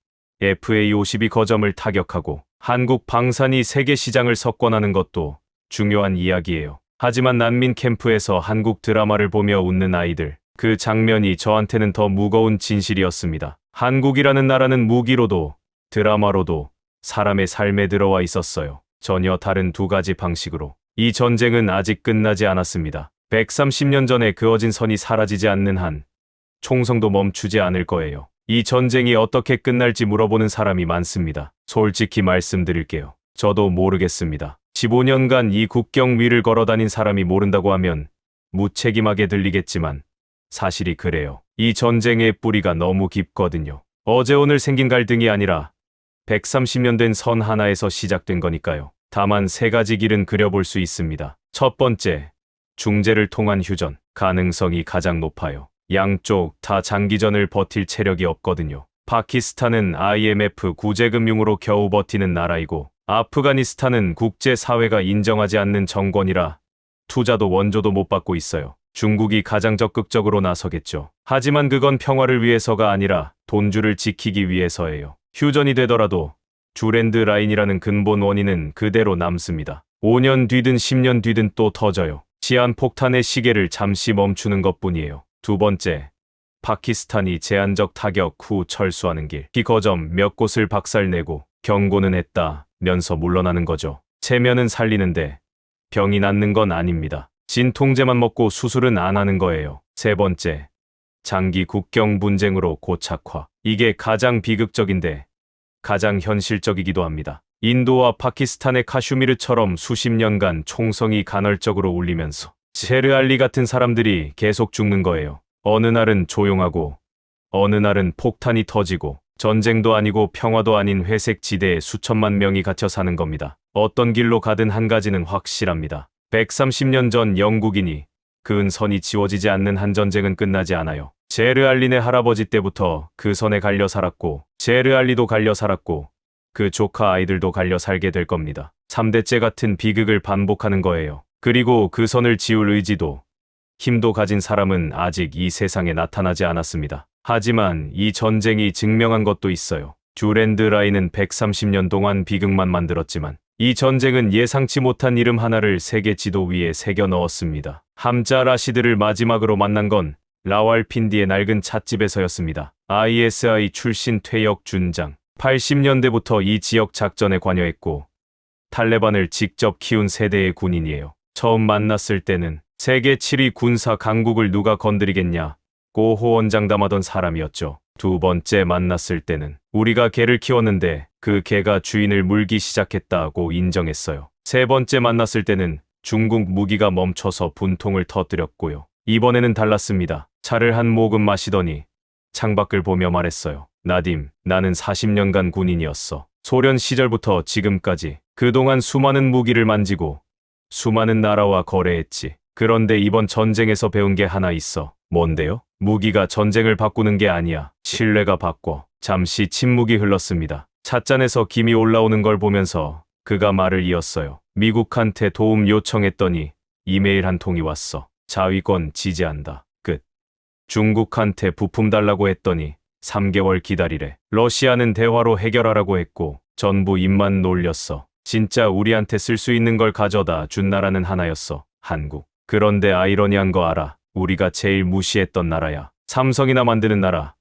FA-52 거점을 타격하고 한국 방산이 세계 시장을 석권하는 것도 중요한 이야기예요. 하지만 난민 캠프에서 한국 드라마를 보며 웃는 아이들, 그 장면이 저한테는 더 무거운 진실이었습니다. 한국이라는 나라는 무기로도 드라마로도 사람의 삶에 들어와 있었어요. 전혀 다른 두 가지 방식으로. 이 전쟁은 아직 끝나지 않았습니다. 130년 전에 그어진 선이 사라지지 않는 한 총성도 멈추지 않을 거예요. 이 전쟁이 어떻게 끝날지 물어보는 사람이 많습니다. 솔직히 말씀드릴게요. 저도 모르겠습니다. 15년간 이 국경 위를 걸어다닌 사람이 모른다고 하면 무책임하게 들리겠지만 사실이 그래요. 이 전쟁의 뿌리가 너무 깊거든요. 어제 오늘 생긴 갈등이 아니라 130년 된 선 하나에서 시작된 거니까요. 다만 3가지 길은 그려볼 수 있습니다. 첫 번째, 중재를 통한 휴전. 가능성이 가장 높아요. 양쪽 다 장기전을 버틸 체력이 없거든요. 파키스탄은 IMF 구제금융으로 겨우 버티는 나라이고 아프가니스탄은 국제사회가 인정하지 않는 정권이라 투자도 원조도 못 받고 있어요. 중국이 가장 적극적으로 나서겠죠. 하지만 그건 평화를 위해서가 아니라 돈줄을 지키기 위해서예요. 휴전이 되더라도 주랜드 라인이라는 근본 원인은 그대로 남습니다. 5년 뒤든 10년 뒤든 또 터져요. 시한폭탄의 시계를 잠시 멈추는 것뿐이에요. 두 번째, 파키스탄이 제한적 타격 후 철수하는 길. 이 거점 몇 곳을 박살내고 경고는 했다면서 물러나는 거죠. 체면은 살리는데 병이 낫는 건 아닙니다. 진통제만 먹고 수술은 안 하는 거예요. 세 번째, 장기 국경 분쟁으로 고착화. 이게 가장 비극적인데 가장 현실적이기도 합니다. 인도와 파키스탄의 카슈미르처럼 수십 년간 총성이 간헐적으로 울리면서 셰르알리 같은 사람들이 계속 죽는 거예요. 어느 날은 조용하고 어느 날은 폭탄이 터지고 전쟁도 아니고 평화도 아닌 회색 지대에 수천만 명이 갇혀 사는 겁니다. 어떤 길로 가든 한 가지는 확실합니다. 130년 전 영국인이 그은 선이 지워지지 않는 한 전쟁은 끝나지 않아요. 제르알린의 할아버지 때부터 그 선에 갈려 살았고 제르알리도 갈려 살았고 그 조카 아이들도 갈려 살게 될 겁니다. 3대째 같은 비극을 반복하는 거예요. 그리고 그 선을 지울 의지도 힘도 가진 사람은 아직 이 세상에 나타나지 않았습니다. 하지만 이 전쟁이 증명한 것도 있어요. 듀랜드 라인은 130년 동안 비극만 만들었지만 이 전쟁은 예상치 못한 이름 하나를 세계 지도 위에 새겨 넣었습니다. 함자 라시드를 마지막으로 만난 건 라왈핀디의 낡은 찻집에서였습니다. ISI 출신 퇴역 준장. 80년대부터 이 지역 작전에 관여했고 탈레반을 직접 키운 세대의 군인이에요. 처음 만났을 때는 세계 7위 군사 강국을 누가 건드리겠냐고 호언장담하던 사람이었죠. 두 번째 만났을 때는 우리가 개를 키웠는데 그 개가 주인을 물기 시작했다고 인정했어요. 세 번째 만났을 때는 중국 무기가 멈춰서 분통을 터뜨렸고요. 이번에는 달랐습니다. 차를 한 모금 마시더니 창밖을 보며 말했어요. 나딤, 나는 40년간 군인이었어. 소련 시절부터 지금까지 그동안 수많은 무기를 만지고 수많은 나라와 거래했지. 그런데 이번 전쟁에서 배운 게 하나 있어. 뭔데요? 무기가 전쟁을 바꾸는 게 아니야. 신뢰가 바꿔. 잠시 침묵이 흘렀습니다. 찻잔에서 김이 올라오는 걸 보면서 그가 말을 이었어요. 미국한테 도움 요청했더니 이메일 한 통이 왔어. 자위권 지지한다. 끝. 중국한테 부품 달라고 했더니 3개월 기다리래. 러시아는 대화로 해결하라고 했고 전부 입만 놀렸어. 진짜 우리한테 쓸 수 있는 걸 가져다 준 나라는 하나였어. 한국. 그런데 아이러니한 거 알아? 우리가 제일 무시했던 나라야. 삼성이나 만드는 나라.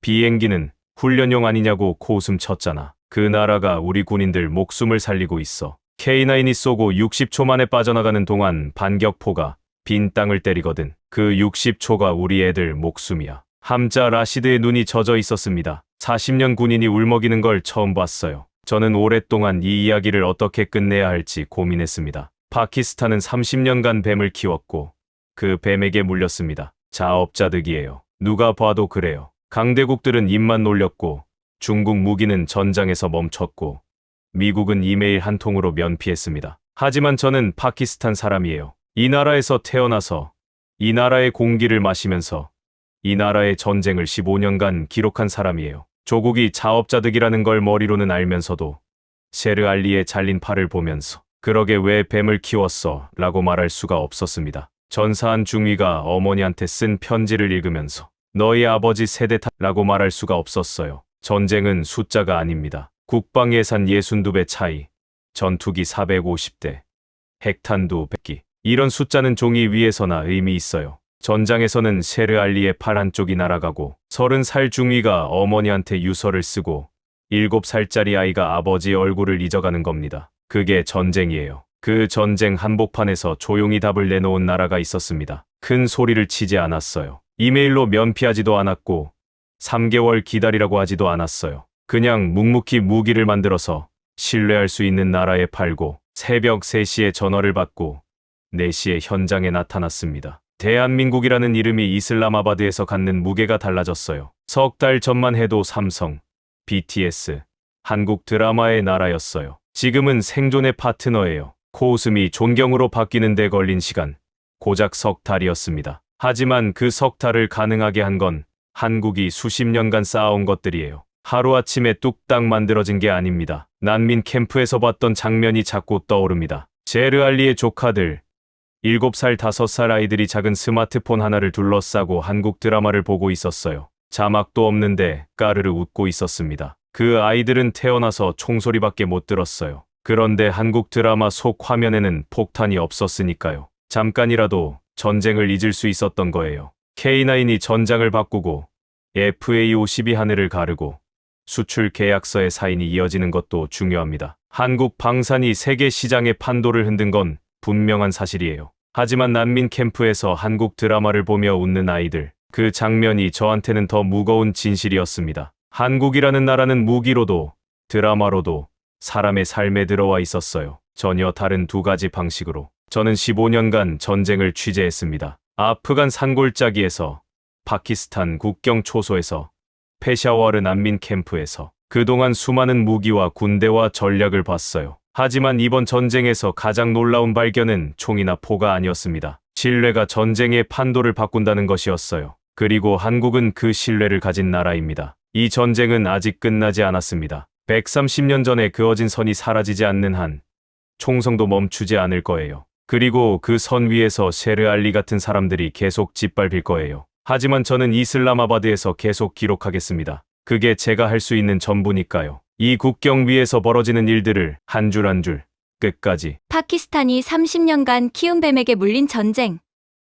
비행기는 훈련용 아니냐고 코웃음 쳤잖아. 그 나라가 우리 군인들 목숨을 살리고 있어. K9이 쏘고 60초 만에 빠져나가는 동안 반격포가 빈 땅을 때리거든. 그 60초가 우리 애들 목숨이야. 함자 라시드의 눈이 젖어 있었습니다. 40년 군인이 울먹이는 걸 처음 봤어요. 저는 오랫동안 이 이야기를 어떻게 끝내야 할지 고민했습니다. 파키스탄은 30년간 뱀을 키웠고 그 뱀에게 물렸습니다. 자업자득이에요. 누가 봐도 그래요. 강대국들은 입만 놀렸고 중국 무기는 전장에서 멈췄고 미국은 이메일 한 통으로 면피했습니다. 하지만 저는 파키스탄 사람이에요. 이 나라에서 태어나서 이 나라의 공기를 마시면서 이 나라의 전쟁을 15년간 기록한 사람이에요. 조국이 자업자득이라는 걸 머리로는 알면서도 셰르알리의 잘린 팔을 보면서 그러게 왜 뱀을 키웠어? 라고 말할 수가 없었습니다. 전사한 중위가 어머니한테 쓴 편지를 읽으면서 너희 아버지 세대 탓라고 말할 수가 없었어요. 전쟁은 숫자가 아닙니다. 국방 예산 62배 차이, 전투기 450대, 핵탄두 100기. 이런 숫자는 종이 위에서나 의미 있어요. 전장에서는 셰르알리의 팔 한쪽이 날아가고 30살 중위가 어머니한테 유서를 쓰고 7살짜리 아이가 아버지 얼굴을 잊어가는 겁니다. 그게 전쟁이에요. 그 전쟁 한복판에서 조용히 답을 내놓은 나라가 있었습니다. 큰 소리를 치지 않았어요. 이메일로 면피하지도 않았고 3개월 기다리라고 하지도 않았어요. 그냥 묵묵히 무기를 만들어서 신뢰할 수 있는 나라에 팔고 새벽 3시에 전화를 받고 4시에 현장에 나타났습니다. 대한민국이라는 이름이 이슬람아바드에서 갖는 무게가 달라졌어요. 석 달 전만 해도 삼성, BTS, 한국 드라마의 나라였어요. 지금은 생존의 파트너예요. 코웃음이 존경으로 바뀌는 데 걸린 시간, 고작 석 달이었습니다. 하지만 그 석 달을 가능하게 한 건 한국이 수십 년간 쌓아온 것들이에요. 하루아침에 뚝딱 만들어진 게 아닙니다. 난민 캠프에서 봤던 장면이 자꾸 떠오릅니다. 제르알리의 조카들, 7살, 5살 아이들이 작은 스마트폰 하나를 둘러싸고 한국 드라마를 보고 있었어요. 자막도 없는데 까르르 웃고 있었습니다. 그 아이들은 태어나서 총소리밖에 못 들었어요. 그런데 한국 드라마 속 화면에는 폭탄이 없었으니까요. 잠깐이라도 전쟁을 잊을 수 있었던 거예요. K9이 전장을 바꾸고 FA-52 하늘을 가르고 수출 계약서의 사인이 이어지는 것도 중요합니다. 한국 방산이 세계 시장의 판도를 흔든 건 분명한 사실이에요. 하지만 난민 캠프에서 한국 드라마를 보며 웃는 아이들, 그 장면이 저한테는 더 무거운 진실이었습니다. 한국이라는 나라는 무기로도 드라마로도 사람의 삶에 들어와 있었어요. 전혀 다른 두 가지 방식으로. 저는 15년간 전쟁을 취재했습니다. 아프간 산골짜기에서, 파키스탄 국경 초소에서, 페샤워르 난민 캠프에서 그동안 수많은 무기와 군대와 전략을 봤어요. 하지만 이번 전쟁에서 가장 놀라운 발견은 총이나 포가 아니었습니다. 신뢰가 전쟁의 판도를 바꾼다는 것이었어요. 그리고 한국은 그 신뢰를 가진 나라입니다. 이 전쟁은 아직 끝나지 않았습니다. 130년 전에 그어진 선이 사라지지 않는 한 총성도 멈추지 않을 거예요. 그리고 그 선 위에서 셰르알리 같은 사람들이 계속 짓밟힐 거예요. 하지만 저는 이슬라마바드에서 계속 기록하겠습니다. 그게 제가 할 수 있는 전부니까요. 이 국경 위에서 벌어지는 일들을 한 줄 한 줄 끝까지. 파키스탄이 30년간 키운 뱀에게 물린 전쟁.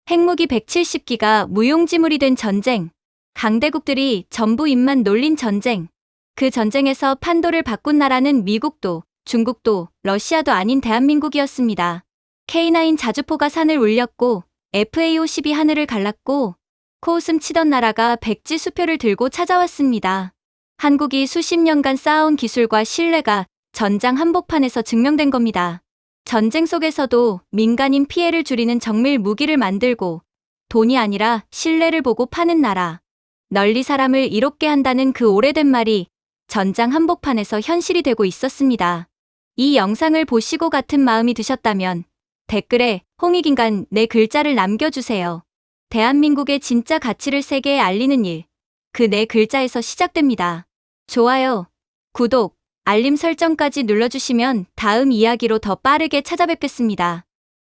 핵무기 170기가 무용지물이 된 전쟁. 강대국들이 전부 입만 놀린 전쟁. 그 전쟁에서 판도를 바꾼 나라는 미국도, 중국도, 러시아도 아닌 대한민국이었습니다. K9 자주포가 산을 울렸고, FA-52 하늘을 갈랐고, 코웃음 치던 나라가 백지 수표를 들고 찾아왔습니다. 한국이 수십 년간 쌓아온 기술과 신뢰가 전장 한복판에서 증명된 겁니다. 전쟁 속에서도 민간인 피해를 줄이는 정밀 무기를 만들고 돈이 아니라 신뢰를 보고 파는 나라. 널리 사람을 이롭게 한다는 그 오래된 말이 전장 한복판에서 현실이 되고 있었습니다. 이 영상을 보시고 같은 마음이 드셨다면 댓글에 홍익인간 네 글자를 남겨주세요. 대한민국의 진짜 가치를 세계에 알리는 일. 그 네 글자에서 시작됩니다. 좋아요, 구독, 알림 설정까지 눌러주시면 다음 이야기로 더 빠르게 찾아뵙겠습니다.